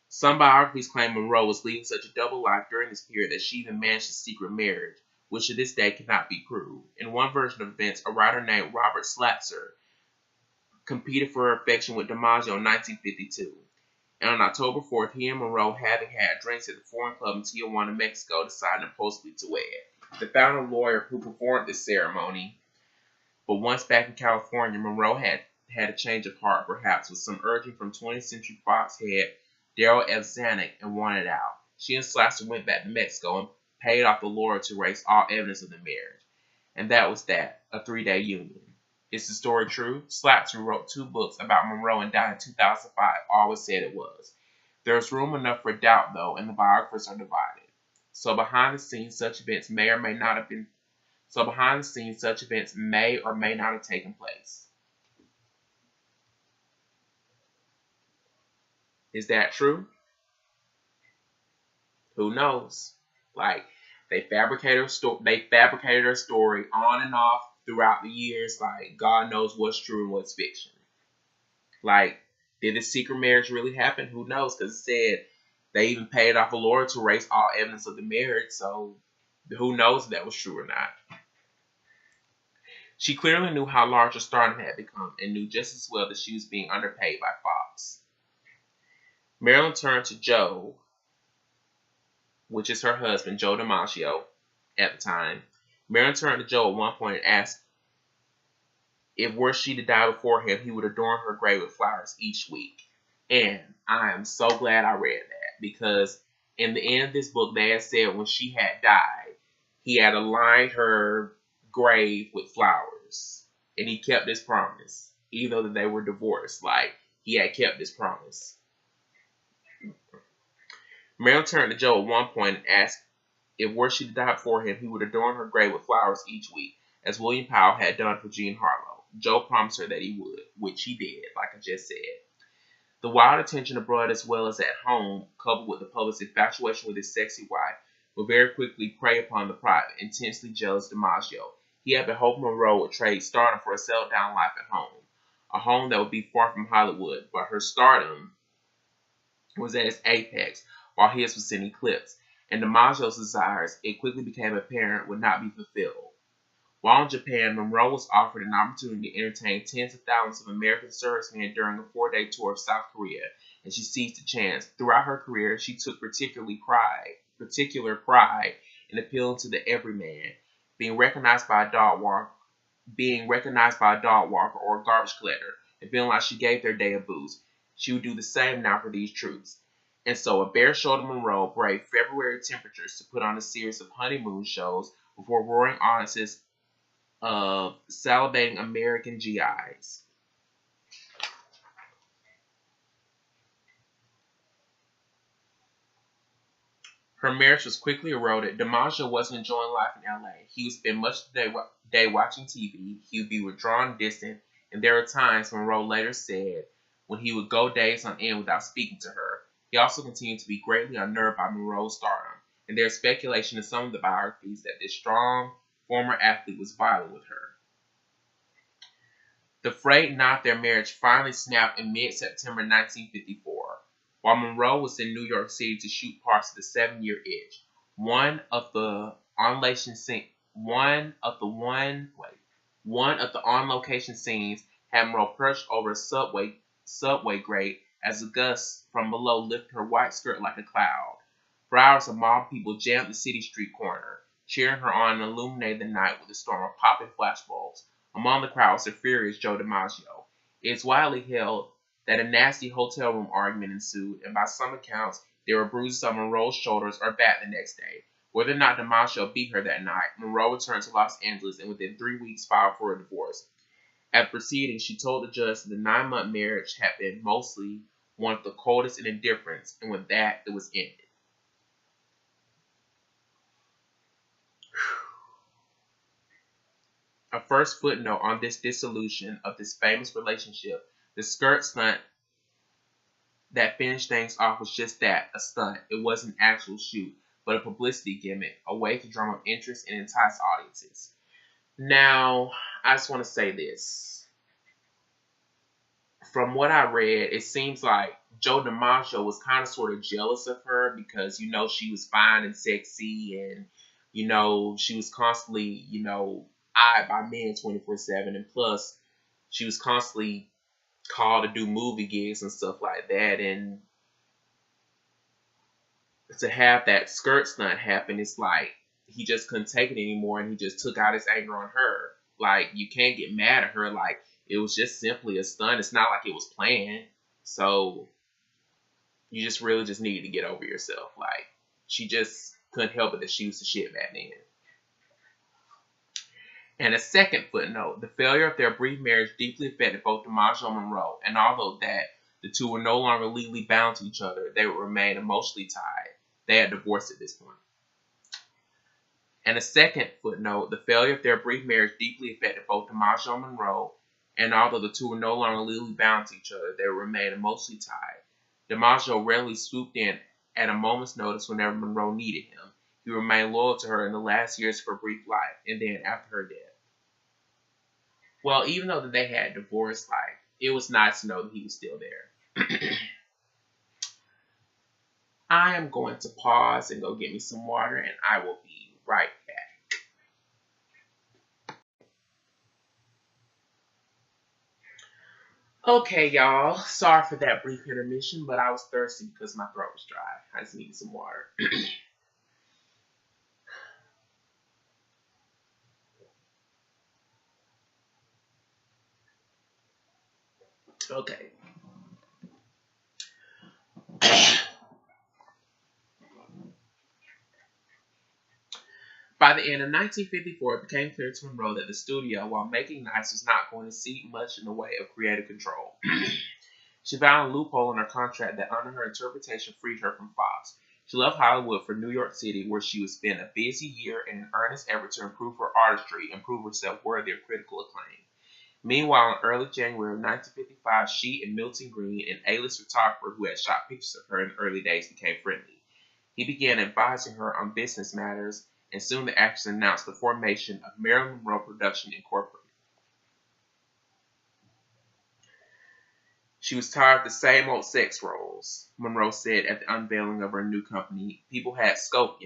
Some biographies claim Monroe was leading such a double life during this period that she even managed a secret marriage, which to this day cannot be proved. In one version of events, a writer named Robert Slatzer competed for her affection with DiMaggio in 1952. And on October 4th, he and Monroe, having had drinks at the Foreign Club in Tijuana, Mexico, decided impulsively to wed. They found a lawyer who performed this ceremony, but once back in California, Monroe had a change of heart, perhaps with some urging from 20th Century Fox head Darryl F. Zanuck, and wanted out. She and Slatzer went back to Mexico and paid off the lawyer to erase all evidence of the marriage. And that was that, a 3-day union. Is the story true? Slatzer, who wrote 2 books about Monroe and died in 2005, always said it was. There's room enough for doubt, though, and the biographers are divided. So behind the scenes, such events may or may not have taken place. Is that true? Who knows? Like, they fabricated her story on and off throughout the years. Like, God knows what's true and what's fiction. Like, did this secret marriage really happen? Who knows? Because it said they even paid off a lawyer to erase all evidence of the marriage. So who knows if that was true or not? She clearly knew how large her stardom had become and knew just as well that she was being underpaid by Fox. Marilyn turned to Joe, which is her husband, Joe DiMaggio, at the time. Marilyn turned to Joe at one point and asked if were she to die before him, he would adorn her grave with flowers each week. And I am so glad I read that, because in the end of this book, they had said when she had died, he had aligned her grave with flowers. And he kept his promise, even though they were divorced. Like, he had kept his promise. Marilyn turned to Joe at one point and asked if were she to die before him, he would adorn her grave with flowers each week, as William Powell had done for Jean Harlow. Joe promised her that he would, which he did, like I just said. The wild attention abroad as well as at home, coupled with the public's infatuation with his sexy wife, would very quickly prey upon the private, intensely jealous DiMaggio. He had been hoping Monroe would trade stardom for a settled-down life at home, a home that would be far from Hollywood, but her stardom was at its apex, while his was in eclipse, and DiMaggio's desires, it quickly became apparent, would not be fulfilled. While in Japan, Monroe was offered an opportunity to entertain tens of thousands of American servicemen during a 4-day tour of South Korea, and she seized the chance. Throughout her career, she took particular pride in appealing to the everyman, being recognized by a dog walker or a garbage collector, and feeling like she gave their day a boost. She would do the same now for these troops. And so a bare-shouldered Monroe braved February temperatures to put on a series of honeymoon shows before roaring audiences of salivating American GIs. Her marriage was quickly eroded. DiMaggio wasn't enjoying life in LA. He would spend much of the day watching TV. He would be withdrawn, distant, and there were times, Monroe later said, when he would go days on end without speaking to her. He also continued to be greatly unnerved by Monroe's stardom, and there is speculation in some of the biographies that this strong former athlete was violent with her. The frayed knot of their marriage finally snapped in mid-September 1954, while Monroe was in New York City to shoot parts of The 7-Year Itch. One of the on-location scenes had Monroe perched over a subway grate as a gust from below lifted her white skirt like a cloud. For hours, a mob of people jammed the city street corner, cheering her on and illuminated the night with a storm of popping flashbulbs. Among the crowd was the furious Joe DiMaggio. It is widely held that a nasty hotel room argument ensued, and by some accounts, there were bruises on Monroe's shoulders or back the next day. Whether or not DiMaggio beat her that night, Monroe returned to Los Angeles and within 3 weeks filed for a divorce. At the proceedings, she told the judge that the 9-month marriage had been mostly one of the coldest and indifference, and with that, it was ended. A first footnote on this dissolution of this famous relationship The skirt stunt that finished things off was just that, a stunt. It wasn't an actual shoot, but a publicity gimmick, a way to drum up interest and entice audiences. Now, I just want to say this. From what I read, it seems like Joe DiMaggio was kind of sort of jealous of her because, she was fine and sexy and, she was constantly, eyed by men 24/7. And plus, she was constantly called to do movie gigs and stuff like that. And to have that skirt stunt happen, it's like he just couldn't take it anymore and he just took out his anger on her. Like, you can't get mad at her. Like, it was just simply a stunt. It's not like it was planned. So you just really just needed to get over yourself. Like, she just couldn't help it that she was the shit back then. And a second footnote, the failure of their brief marriage deeply affected both DiMaggio and Monroe, and although the two were no longer legally bound to each other, they would remain emotionally tied. They had divorced at this point. And a second footnote, the failure of their brief marriage deeply affected both DiMaggio and Monroe, and although the two were no longer legally bound to each other, they would remain emotionally tied. DiMaggio rarely swooped in at a moment's notice whenever Monroe needed him. He remained loyal to her in the last years of her brief life, and then after her death. Well, even though they had divorced, it was nice to know that he was still there. I am going to pause and go get me some water, and I will be right back. Okay, y'all. Sorry for that brief intermission, but I was thirsty because my throat was dry. I just needed some water. Okay. By the end of 1954, it became clear to Monroe that the studio, while making nice, was not going to see much in the way of creative control. She found a loophole in her contract that, under her interpretation, freed her from Fox. She left Hollywood for New York City, where she would spend a busy year in an earnest effort to improve her artistry and prove herself worthy of critical acclaim. Meanwhile, in early January of 1955, she and Milton Green, an A-list photographer who had shot pictures of her in the early days, became friendly. He began advising her on business matters, and soon the actress announced the formation of Marilyn Monroe Production Incorporated. She was tired of the same old sex roles, Monroe said at the unveiling of her new company. People had scope,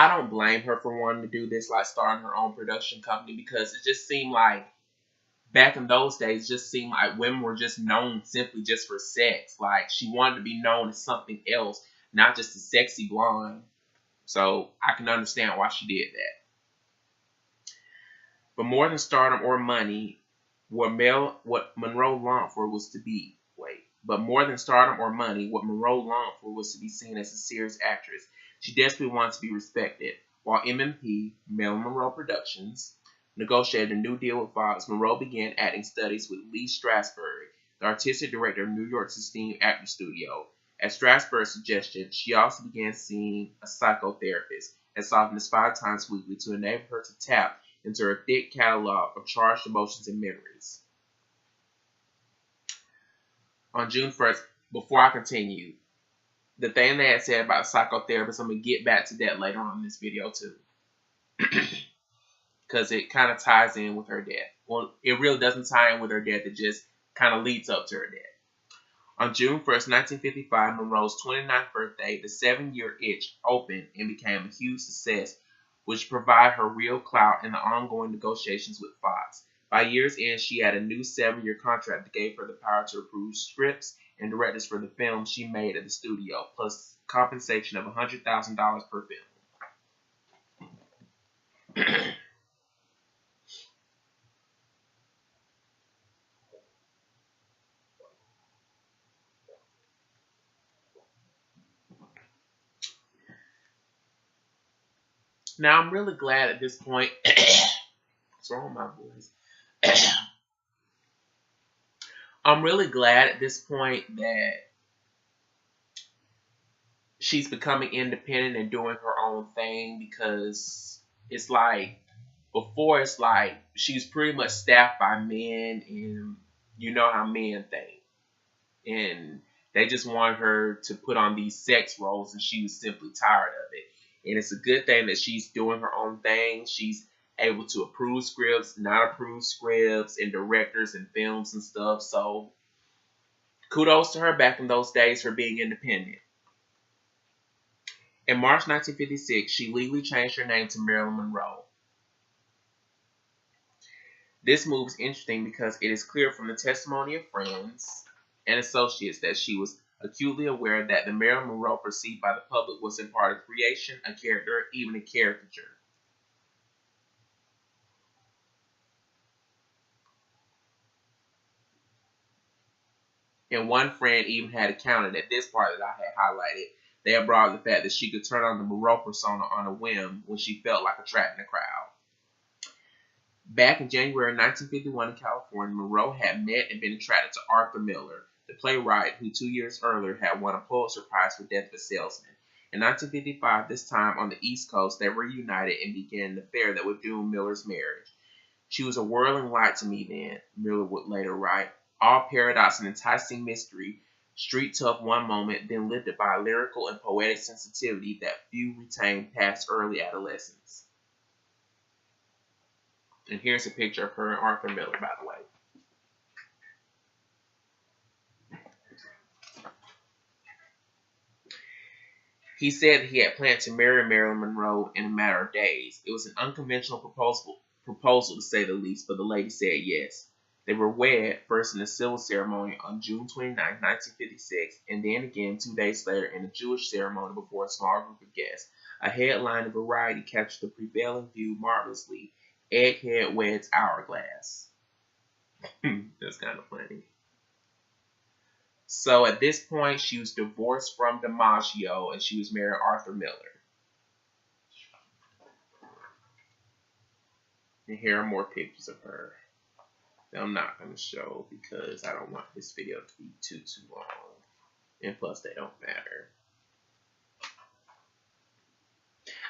I don't blame her for wanting to do this, starting her own production company, because it just seemed like back in those days, it just seemed like women were just known simply just for sex. Like, she wanted to be known as something else, not just a sexy blonde. So I can understand why she did that. But more than stardom or money, what Monroe longed for was to be But more than stardom or money, what Monroe longed for was to be seen as a serious actress. She desperately wanted to be respected. While MMP, Marilyn Monroe Productions, negotiated a new deal with Fox, Monroe began acting studies with Lee Strasberg, the artistic director of New York's esteemed actor studio. At Strasberg's suggestion, she also began seeing a psychotherapist, as often as 5 times weekly, to enable her to tap into her thick catalog of charged emotions and memories. On June 1st, before I continue, the thing they had said about psychotherapist, I'm going to get back to that later on in this video too. Because it kind of ties in with her death. Well, it really doesn't tie in with her death. It just kind of leads up to her death. On June 1st, 1955, Monroe's 29th birthday, the 7-year itch opened and became a huge success, which provided her real clout in the ongoing negotiations with Fox. By year's end, she had a new 7-year contract that gave her the power to approve scripts and directors for the films she made at the studio, plus compensation of $100,000 per film. Now, I'm really glad at this point. What's wrong with my voice? I'm really glad at this point that she's becoming independent and doing her own thing, because it's like Before, it's like she's pretty much staffed by men, and you know how men think. And they just want her to put on these sex roles, and she was simply tired of it. And it's a good thing that she's doing her own thing. She's able to approve scripts, not approve scripts, and directors and films and stuff. So kudos to her back in those days for being independent. In March 1956, she legally changed her name to Marilyn Monroe. This move is interesting because it is clear from the testimony of friends and associates that she was acutely aware that the Marilyn Monroe perceived by the public was in part a creation, a character, even a caricature. And one friend even had accounted at this part that I had highlighted. They had brought up the fact that she could turn on the Monroe persona on a whim when she felt like a trap in the crowd. Back in January 1951 in California, Monroe had met and been attracted to Arthur Miller, the playwright who 2 years earlier had won a Pulitzer Prize for Death of a Salesman. In 1955, this time on the East Coast, they reunited and began an affair that would doom Miller's marriage. She was a whirling light to me then, Miller would later write. All paradox and enticing mystery, street tough one moment, then lifted by a lyrical and poetic sensitivity that few retain past early adolescence. And here's a picture of her and Arthur Miller, by the way. He said that he had planned to marry Marilyn Monroe in a matter of days. It was an unconventional proposal to say the least, but the lady said yes. They were wed first in a civil ceremony on June 29, 1956, and then again 2 days later in a Jewish ceremony before a small group of guests. A headline of Variety captured the prevailing view marvelously. Egghead weds hourglass. That's kind of funny. So at this point, she was divorced from DiMaggio and she was married Arthur Miller. And here are more pictures of her that I'm not going to show because I don't want this video to be too long. And plus, they don't matter.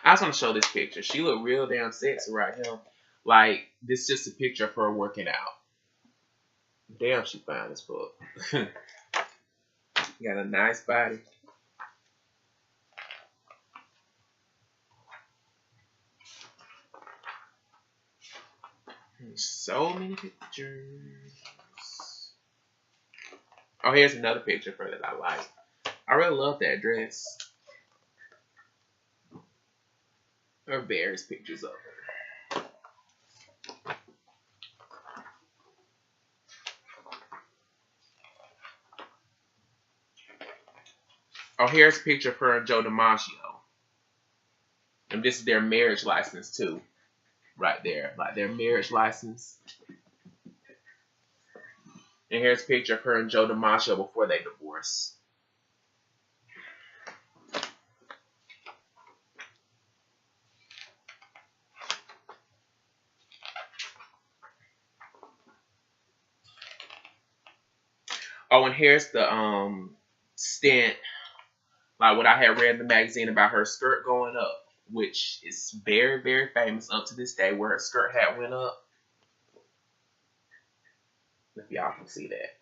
I just want to show this picture. She looked real damn sexy right here. Like, this is just a picture of her working out. Damn, she fine as fuck. Got a nice body. So many pictures. Oh, here's another picture of her that I like. I really love that dress. There are various pictures of her. Oh, here's a picture of her and Joe DiMaggio. And this is their marriage license, too. Right there. Like their marriage license. And here's a picture of her and Joe DiMaggio before they divorced. Oh, and here's the stint, like what I had read in the magazine about her skirt going up, which is very, very famous up to this day, where her skirt hat went up. If y'all can see that.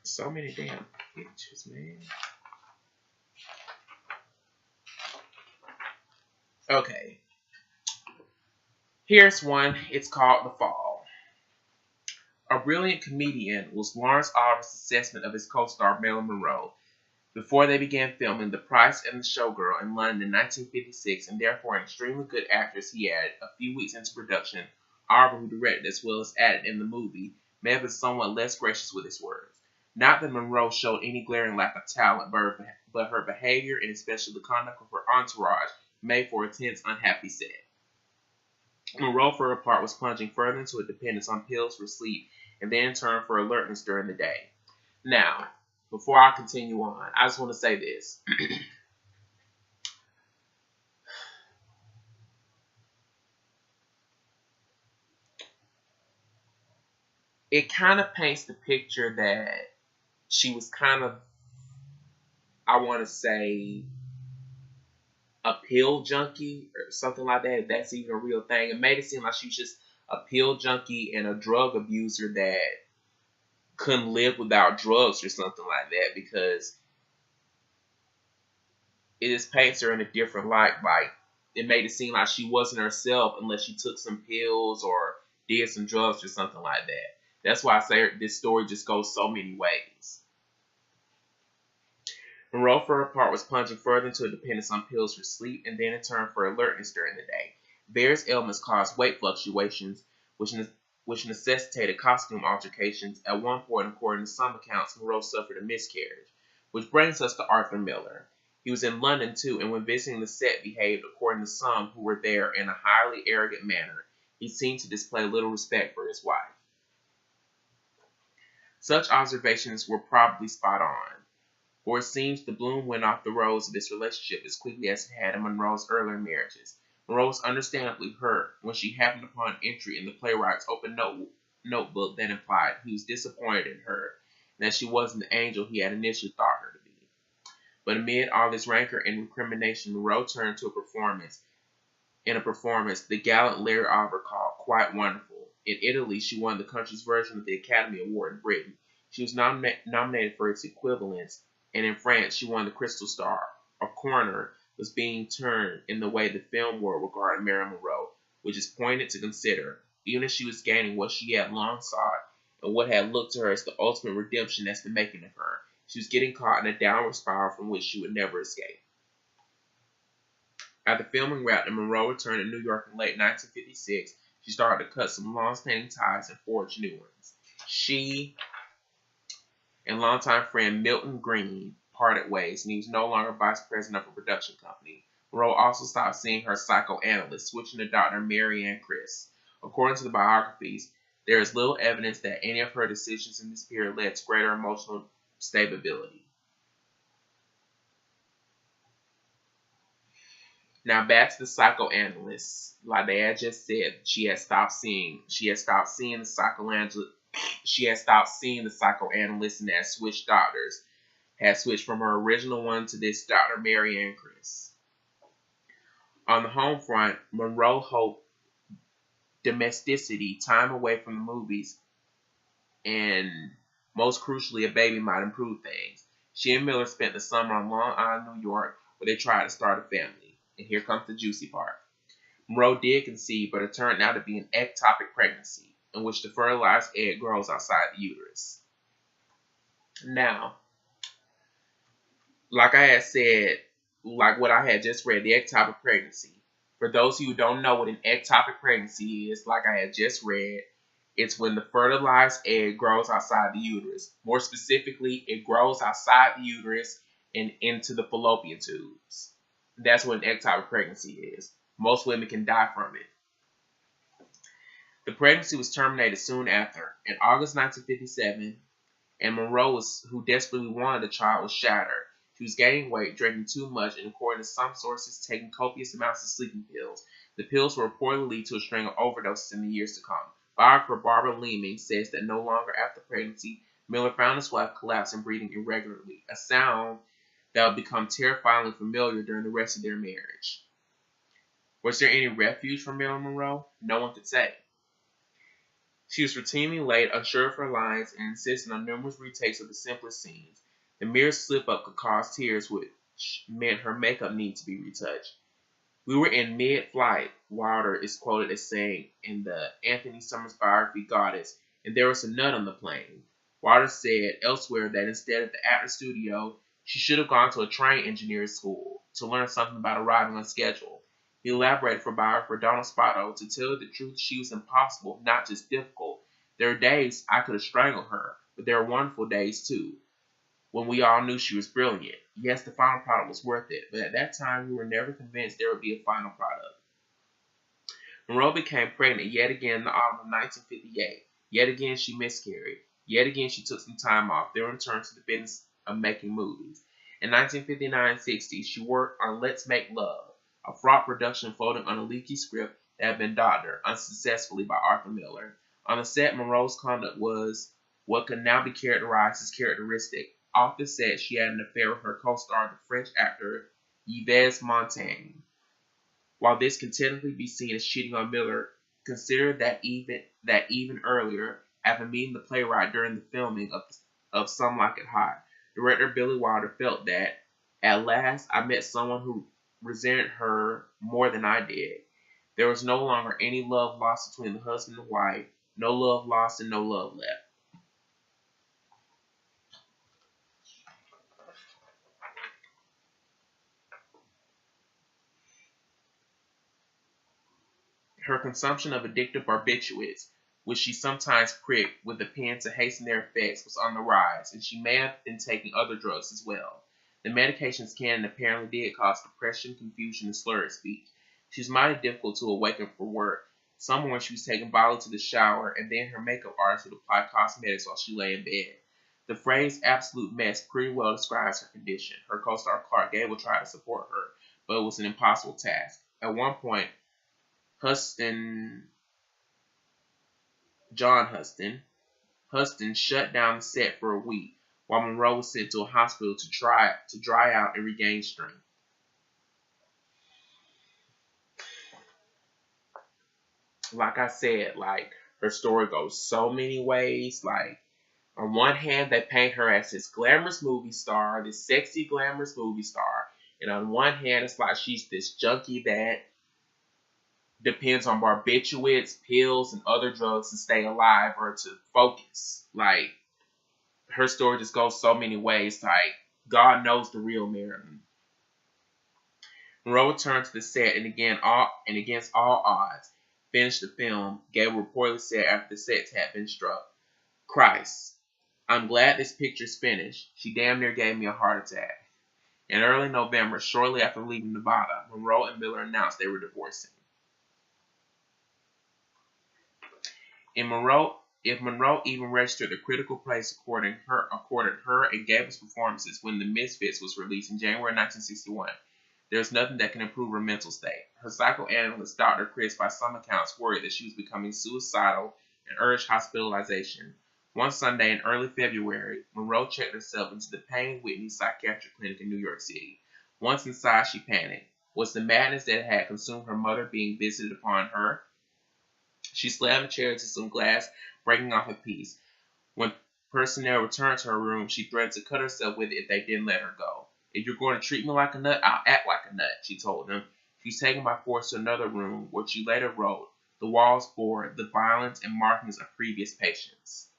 So many damn pictures, man. Okay. Here's one. It's called The Fall. A brilliant comedian was Lawrence Oliver's assessment of his co-star Marilyn Monroe before they began filming The Price and the Showgirl in London in 1956, and therefore an extremely good actress, he added. A few weeks into production, Oliver, who directed as well as acted in the movie, may have been somewhat less gracious with his words. Not that Monroe showed any glaring lack of talent, but her behavior, and especially the conduct of her entourage, made for a tense, unhappy set. Monroe, for her part, was plunging further into a dependence on pills for sleep and then in turn for alertness during the day. Now, before I continue on, I just want to say this. it kind of paints the picture that she was kind of, I want to say, a pill junkie or something like that. If that's even a real thing. It made it seem like she was just a pill junkie and a drug abuser that couldn't live without drugs or something like that, because it just paints her in a different light. Like, it made it seem like she wasn't herself unless she took some pills or did some drugs or something like that. That's why I say this story just goes so many ways. Monroe, for her part, was plunging further into a dependence on pills for sleep and then in turn for alertness during the day. Various ailments caused weight fluctuations, which necessitated costume altercations. At one point, according to some accounts, Monroe suffered a miscarriage. Which brings us to Arthur Miller. He was in London too, and when visiting the set, behaved, according to some who were there, in a highly arrogant manner. He seemed to display little respect for his wife. Such observations were probably spot on, for it seems the bloom went off the rose of this relationship as quickly as it had in Monroe's earlier marriages. Monroe was understandably hurt when she happened upon entry in the playwright's open notebook that implied he was disappointed in her, and that she wasn't the angel he had initially thought her to be. But amid all this rancor and recrimination, Monroe turned to a performance, the gallant Larry Oliver called Quite Wonderful. In Italy, she won the country's version of the Academy Award in Britain. She was nominated for its equivalents, and in France, she won the Crystal Star. A corner was being turned in the way the film world regarded Marilyn Monroe, which is poignant to consider, even as she was gaining what she had long sought and what had looked to her as the ultimate redemption as the making of her. She was getting caught in a downward spiral from which she would never escape. After filming wrapped and Monroe returned to New York in late 1956, she started to cut some long-standing ties and forge new ones. She and longtime friend Milton Green parted ways, and he was no longer vice president of a production company. Monroe also stopped seeing her psychoanalyst, switching to Dr. Mary Ann Chris. According to the biographies, there is little evidence that any of her decisions in this period led to greater emotional stability. Now back to the psychoanalyst. Like they had just said, she had stopped seeing the psychoanalyst and had switched doctors. Had switched from her original one to this Dr. Mary Ann Chris. On the home front, Monroe hoped domesticity, time away from the movies, and most crucially, a baby might improve things. She and Miller spent the summer on Long Island, New York, where they tried to start a family. And here comes the juicy part. Monroe did conceive, but it turned out to be an ectopic pregnancy, in which the fertilized egg grows outside the uterus. Now, like I had said, like what I had just read, the ectopic pregnancy. For those of you who don't know what an ectopic pregnancy is, like I had just read, it's when the fertilized egg grows outside the uterus. More specifically, it grows outside the uterus and into the fallopian tubes. That's what an ectopic pregnancy is. Most women can die from it. The pregnancy was terminated soon after. In August 1957, and Monroe, who desperately wanted a child, was shattered. She was gaining weight, drinking too much, and according to some sources, taking copious amounts of sleeping pills. The pills will reportedly lead to a string of overdoses in the years to come. Biographer Barbara Leeming says that no longer after pregnancy, Miller found his wife collapsed and breathing irregularly, a sound that would become terrifyingly familiar during the rest of their marriage. Was there any refuge for Marilyn Monroe? No one could say. She was routinely late, unsure of her lines, and insisted on numerous retakes of the simplest scenes. The merest slip-up could cause tears, which meant her makeup needed to be retouched. We were in mid-flight, Wilder is quoted as saying in the Anthony Summers biography Goddess, and there was a nut on the plane. Wilder said elsewhere that instead of the actor studio, she should have gone to a train engineering school to learn something about arriving on schedule. He elaborated for biographer Donald Spotto to tell the truth, she was impossible, not just difficult. There are days I could have strangled her, but there are wonderful days too, when we all knew she was brilliant. Yes, the final product was worth it, but at that time we were never convinced there would be a final product. Monroe became pregnant yet again in the autumn of 1958. Yet again she miscarried. Yet again she took some time off, then returned to the business of making movies. In 1959-60, she worked on Let's Make Love, a fraught production floating on a leaky script that had been doctored unsuccessfully by Arthur Miller. On the set, Monroe's conduct was what could now be characterized as characteristic. Off the set, she had an affair with her co-star, the French actor Yves Montand. While this can technically be seen as cheating on Miller, consider that even earlier, after meeting the playwright during the filming of Some Like It Hot, director Billy Wilder felt that, at last, I met someone who resented her more than I did. There was no longer any love lost between the husband and wife, no love lost and no love left. Her consumption of addictive barbiturates, which she sometimes pricked with a pen to hasten their effects, was on the rise, and she may have been taking other drugs as well. The medications can and apparently did cause depression, confusion, and slurred speech. She was mighty difficult to awaken for work. Some mornings she was taken bodily to the shower, and then her makeup artist would apply cosmetics while she lay in bed. The phrase absolute mess pretty well describes her condition. Her co-star Clark Gable tried to support her, but it was an impossible task. At one point, John Huston shut down the set for a week, while Monroe was sent to a hospital to dry out and regain strength. Like I said, her story goes so many ways. On one hand, they paint her as this glamorous movie star, this sexy glamorous movie star, and on one hand, it's like she's this junkie that depends on barbiturates, pills, and other drugs to stay alive or to focus. Her story just goes so many ways. God knows the real Marilyn. Monroe returned to the set and against all odds, finished the film. Gable reportedly said after the sets had been struck, "Christ, I'm glad this picture's finished. She damn near gave me a heart attack." In early November, shortly after leaving Nevada, Monroe and Miller announced they were divorcing. If Monroe even registered the critical praise accorded her and Gable's performances when The Misfits was released in January 1961, there is nothing that can improve her mental state. Her psychoanalyst, Dr. Chris, by some accounts, worried that she was becoming suicidal and urged hospitalization. One Sunday in early February, Monroe checked herself into the Payne Whitney Psychiatric Clinic in New York City. Once inside, she panicked. Was the madness that had consumed her mother being visited upon her? She slammed a chair into some glass, breaking off a piece. When personnel returned to her room, she threatened to cut herself with it if they didn't let her go. "If you're going to treat me like a nut, I'll act like a nut," she told them. She was taken by force to another room, where she later wrote, "The walls bore the violence and markings of previous patients."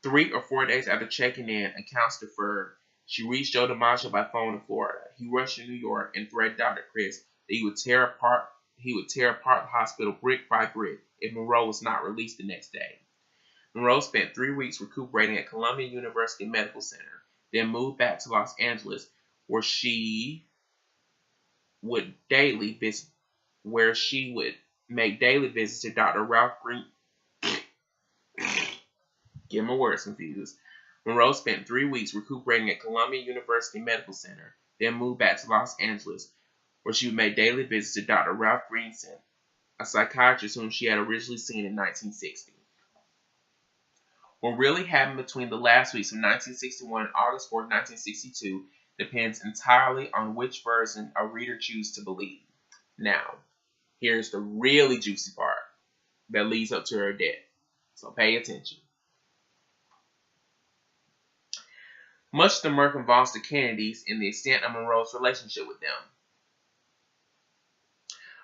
3 or 4 days after checking in, accounts deferred, she reached Joe DiMaggio by phone in Florida. He rushed to New York and threatened Dr. Chris that he would tear apart the hospital brick by brick if Monroe was not released the next day. Monroe spent 3 weeks recuperating at Columbia University Medical Center, then moved back to Los Angeles, where she would make daily visits to Dr. Ralph Green. Get my words confused. Monroe spent 3 weeks recuperating at Columbia University Medical Center, then moved back to Los Angeles, where she would make daily visits to Dr. Ralph Greenson, a psychiatrist whom she had originally seen in 1960. What really happened between the last weeks of 1961 and August 4, 1962 depends entirely on which version a reader chooses to believe. Now, here's the really juicy part that leads up to her death, so pay attention. Much of the murk involves the Kennedys and the extent of Monroe's relationship with them.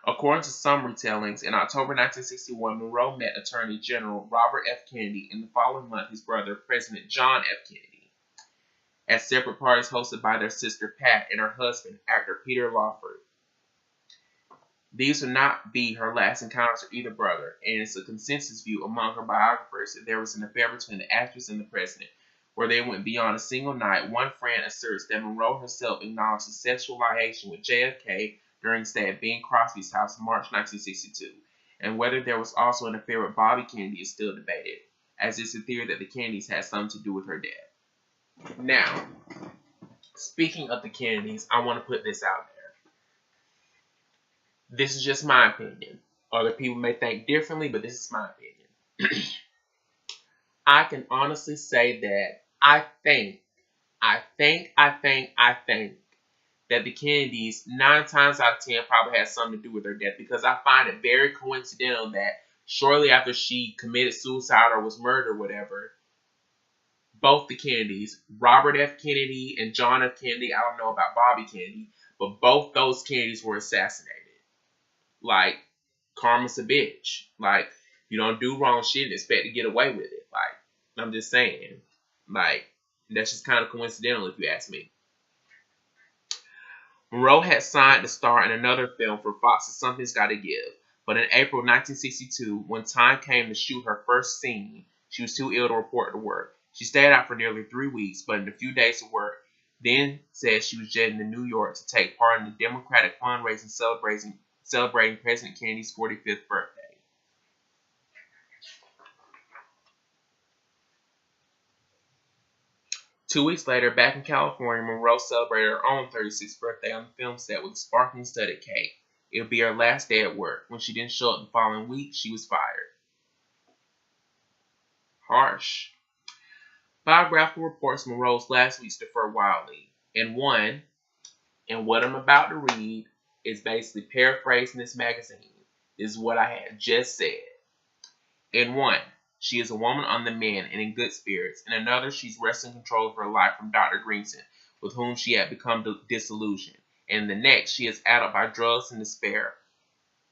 According to some retellings, in October 1961, Monroe met Attorney General Robert F. Kennedy, and the following month his brother, President John F. Kennedy, at separate parties hosted by their sister Pat and her husband, actor Peter Lawford. These would not be her last encounters with either brother, and it's a consensus view among her biographers that there was an affair between the actress and the president, where they went beyond a single night. One friend asserts that Monroe herself acknowledged a sexual liaison with JFK during stay at Bing Crosby's house in March 1962, and whether there was also an affair with Bobby Kennedy is still debated, as it's a theory that the Kennedys had something to do with her death. Now, speaking of the Kennedys, I want to put this out there. This is just my opinion. Other people may think differently, but this is my opinion. I can honestly say that I think that the Kennedys, 9 times out of 10, probably had something to do with her death, because I find it very coincidental that shortly after she committed suicide or was murdered or whatever, both the Kennedys, Robert F. Kennedy and John F. Kennedy, I don't know about Bobby Kennedy, but both those Kennedys were assassinated. Like, karma's a bitch. Like, you don't do wrong shit and expect to get away with it. Like, I'm just saying. Like, that's just kind of coincidental if you ask me. Monroe had signed to star in another film for Fox's Something's Gotta Give, but in April 1962, when time came to shoot her first scene, she was too ill to report to work. She stayed out for nearly 3 weeks, but in a few days of work, then said she was jetting to New York to take part in the Democratic fundraising celebrating President Kennedy's 45th birthday. 2 weeks later, back in California, Monroe celebrated her own 36th birthday on the film set with a sparkling studded cake. It would be her last day at work. When she didn't show up the following week, she was fired. Harsh. Biographical reports of Monroe's last weeks differ wildly. In one, and what I'm about to read is basically paraphrasing this magazine, is what I had just said. In one, she is a woman on the mend and in good spirits. In another, she's wresting control of her life from Dr. Greenson, with whom she had become disillusioned. And in the next, she is addled by drugs and despair,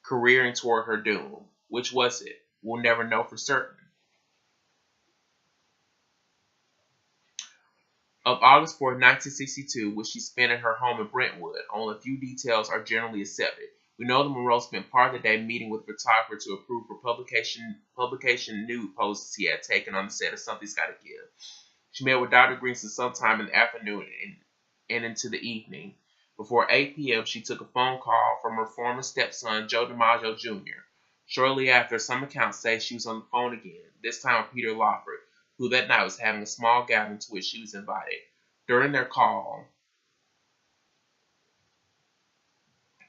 careering toward her doom. Which was it? We'll never know for certain. Of August 4, 1962, which she spent at her home in Brentwood, only a few details are generally accepted. We know that Monroe spent part of the day meeting with a photographer to approve for publication nude poses he had taken on the set of Something's Gotta Give. She met with Dr. Greenson sometime in the afternoon and into the evening. Before 8 p.m., she took a phone call from her former stepson, Joe DiMaggio Jr. Shortly after, some accounts say she was on the phone again, this time with Peter Lawford, who that night was having a small gathering to which she was invited. During their call,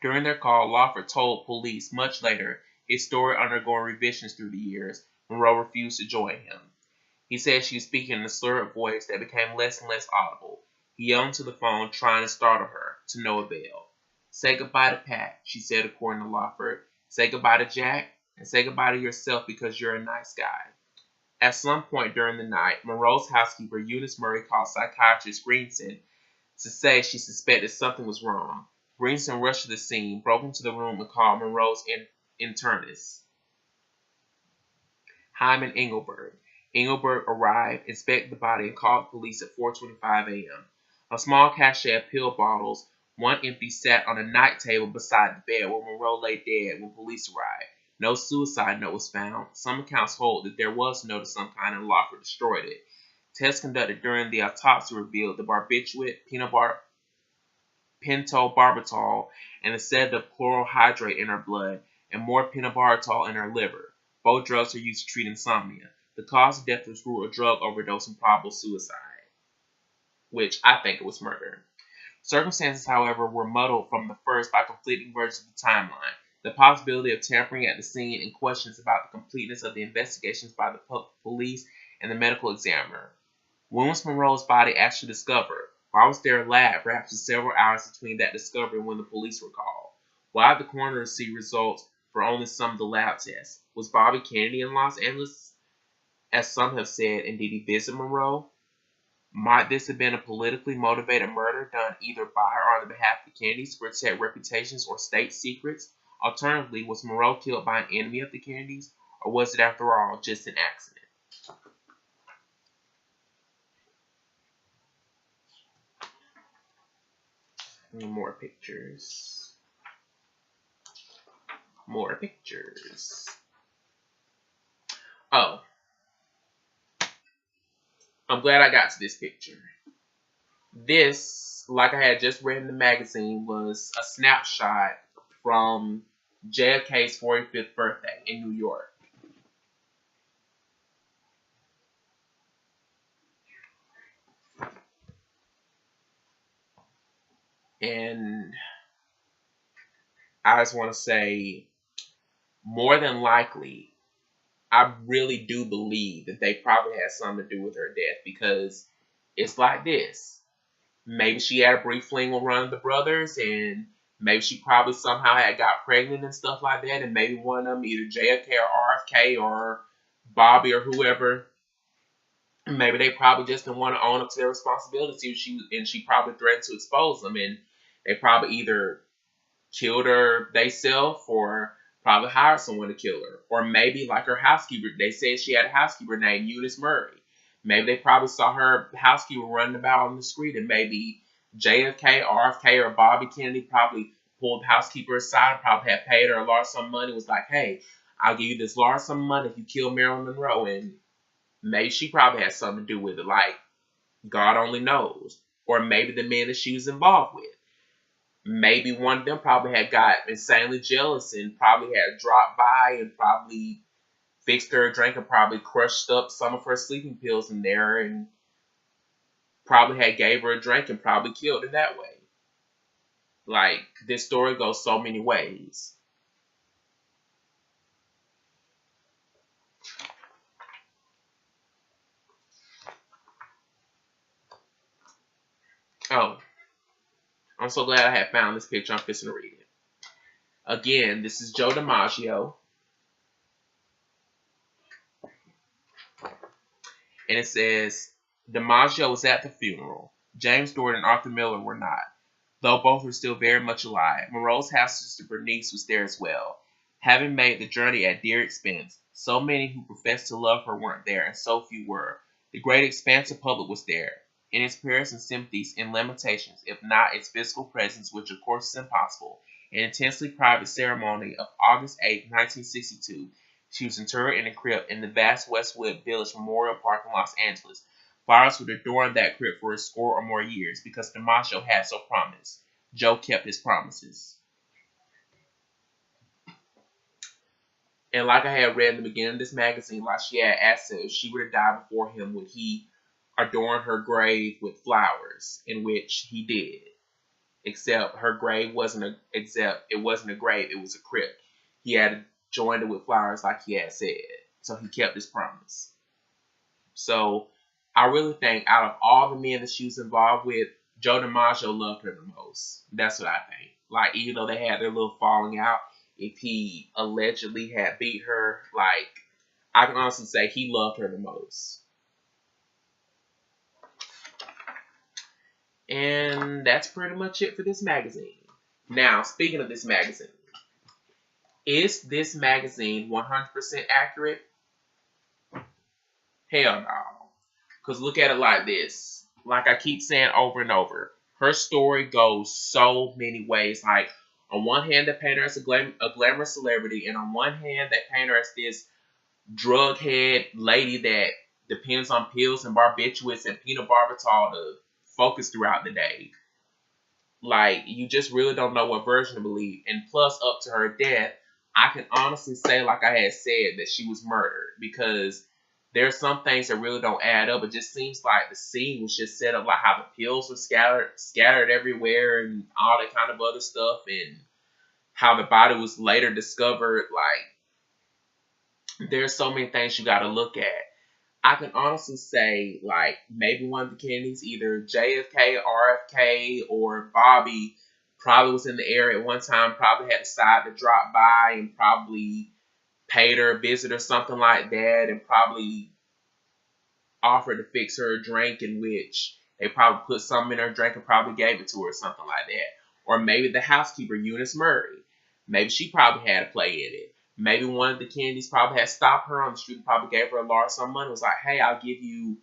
Lawford told police much later, his story undergoing revisions through the years. Monroe refused to join him. He said she was speaking in a slurred voice that became less and less audible. He yelled into the phone, trying to startle her, to no avail. "Say goodbye to Pat," she said, according to Lawford. "Say goodbye to Jack, and say goodbye to yourself because you're a nice guy." At some point during the night, Monroe's housekeeper, Eunice Murray, called psychiatrist Greenson to say she suspected something was wrong. Greenson rushed to the scene, broke into the room, and called Monroe's internist, Hyman Engelberg. Engelberg arrived, inspected the body, and called the police at 4:25 a.m. A small cache of pill bottles, one empty, sat on a night table beside the bed where Monroe lay dead when police arrived. No suicide note was found. Some accounts hold that there was a note of some kind and Lawford destroyed it. Tests conducted during the autopsy revealed the barbiturate, pentobarbital, and a sedative chlorohydrate in her blood, and more pentobarbital in her liver. Both drugs are used to treat insomnia. The cause of death was ruled a drug overdose and probable suicide, which I think it was murder. Circumstances, however, were muddled from the first by conflicting versions of the timeline, the possibility of tampering at the scene, and questions about the completeness of the investigations by the police and the medical examiner. When was Monroe's body actually discovered? Why was there a lab, perhaps for several hours between that discovery and when the police were called? Why did the coroner see results for only some of the lab tests? Was Bobby Kennedy in Los Angeles, as some have said, and did he visit Monroe? Might this have been a politically motivated murder done either by or on the behalf of the Kennedys to protect reputations or state secrets? Alternatively, was Monroe killed by an enemy of the Kennedys, or was it, after all, just an accident? More pictures. More pictures. Oh, I'm glad I got to this picture. This, like I had just read in the magazine, was a snapshot from JFK's 45th birthday in New York. And I just want to say, more than likely, I really do believe that they probably had something to do with her death, because it's like this. Maybe she had a brief fling with one of the brothers, and maybe she probably somehow had got pregnant and stuff like that, and maybe one of them, either JFK or RFK or Bobby or whoever, maybe they probably just didn't want to own up to their responsibility. She probably threatened to expose them, and they probably either killed her theyself or probably hired someone to kill her. Or maybe like her housekeeper, they said she had a housekeeper named Eunice Murray. Maybe they probably saw her housekeeper running about on the street, and maybe JFK, RFK, or Bobby Kennedy probably pulled the housekeeper aside and probably had paid her a large sum of money, was like, hey, I'll give you this large sum of money if you kill Marilyn Monroe. And maybe she probably had something to do with it, like God only knows. Or maybe the men that she was involved with. Maybe one of them probably had got insanely jealous and probably had dropped by and probably fixed her a drink and probably crushed up some of her sleeping pills in there and probably had gave her a drink and probably killed her that way. Like, this story goes so many ways. Oh, I'm so glad I had found this picture. I'm fixing to read it. Again, this is Joe DiMaggio. And it says, DiMaggio was at the funeral. James Dorr and Arthur Miller were not, though both were still very much alive. Monroe's half-sister Bernice was there as well, having made the journey at dear expense. So many who professed to love her weren't there, and so few were. The great expansive public was there, in its prayers and sympathies and lamentations, if not its physical presence, which of course is impossible. An intensely private ceremony of August 8, 1962. She was interred in a crypt in the vast Westwood Village Memorial Park in Los Angeles. Flowers would adorn that crypt for a score or more years, because DiMaggio had so promised. Joe kept his promises. And like I had read in the beginning of this magazine, like she had asked if she would have died before him, would he adorn her grave with flowers, in which he did. Except her grave wasn't a grave, it was a crypt. He had joined it with flowers like he had said. So he kept his promise. So I really think out of all the men that she was involved with, Joe DiMaggio loved her the most. That's what I think. Like, even though they had their little falling out, if he allegedly had beat her, like, I can honestly say he loved her the most. And that's pretty much it for this magazine. Now, speaking of this magazine, is this magazine 100% accurate? Hell no. Because look at it like this. Like I keep saying over and over, her story goes so many ways. Like, on one hand, they paint her as a glamorous celebrity, and on one hand, they paint her as this drug head lady that depends on pills and barbiturates and peanut barbital to focus throughout the day. Like, you just really don't know what version to believe. And plus, up to her death, I can honestly say, like I had said, that she was murdered, because there are some things that really don't add up. It just seems like the scene was just set up like how the pills were scattered everywhere and all that kind of other stuff, and how the body was later discovered. Like, there's so many things you got to look at. I can honestly say, like, maybe one of the Kennedys, either JFK, RFK, or Bobby, probably was in the area at one time, probably had decided to drop by and probably paid her a visit or something like that, and probably offered to fix her a drink, in which they probably put something in her drink and probably gave it to her or something like that. Or maybe the housekeeper, Eunice Murray, maybe she probably had a play in it. Maybe one of the Kennedys probably had stopped her on the street and probably gave her a large sum of money. It was like, hey, I'll give you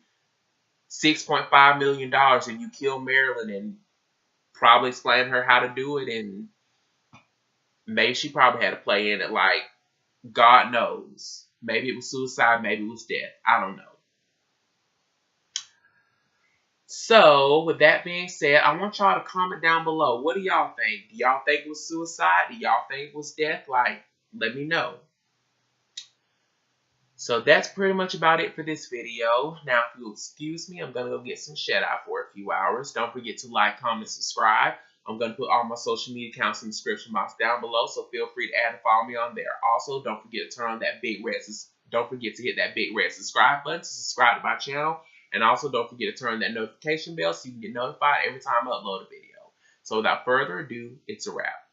$6.5 million if you kill Marilyn, and probably explain her how to do it. And maybe she probably had a play in it. Like, God knows. Maybe it was suicide, maybe it was death. I don't know. So, with that being said, I want y'all to comment down below. What do y'all think? Do y'all think it was suicide? Do y'all think it was death? Like, let me know. So that's pretty much about it for this video. Now, if you'll excuse me, I'm going to go get some shut eye for a few hours. Don't forget to like, comment, subscribe. I'm going to put all my social media accounts in the description box down below, so feel free to add and follow me on there. Also, don't forget to turn on that big red don't forget to hit that big red subscribe button to subscribe to my channel. And also don't forget to turn that notification bell so you can get notified every time I upload a video. So without further ado, it's a wrap.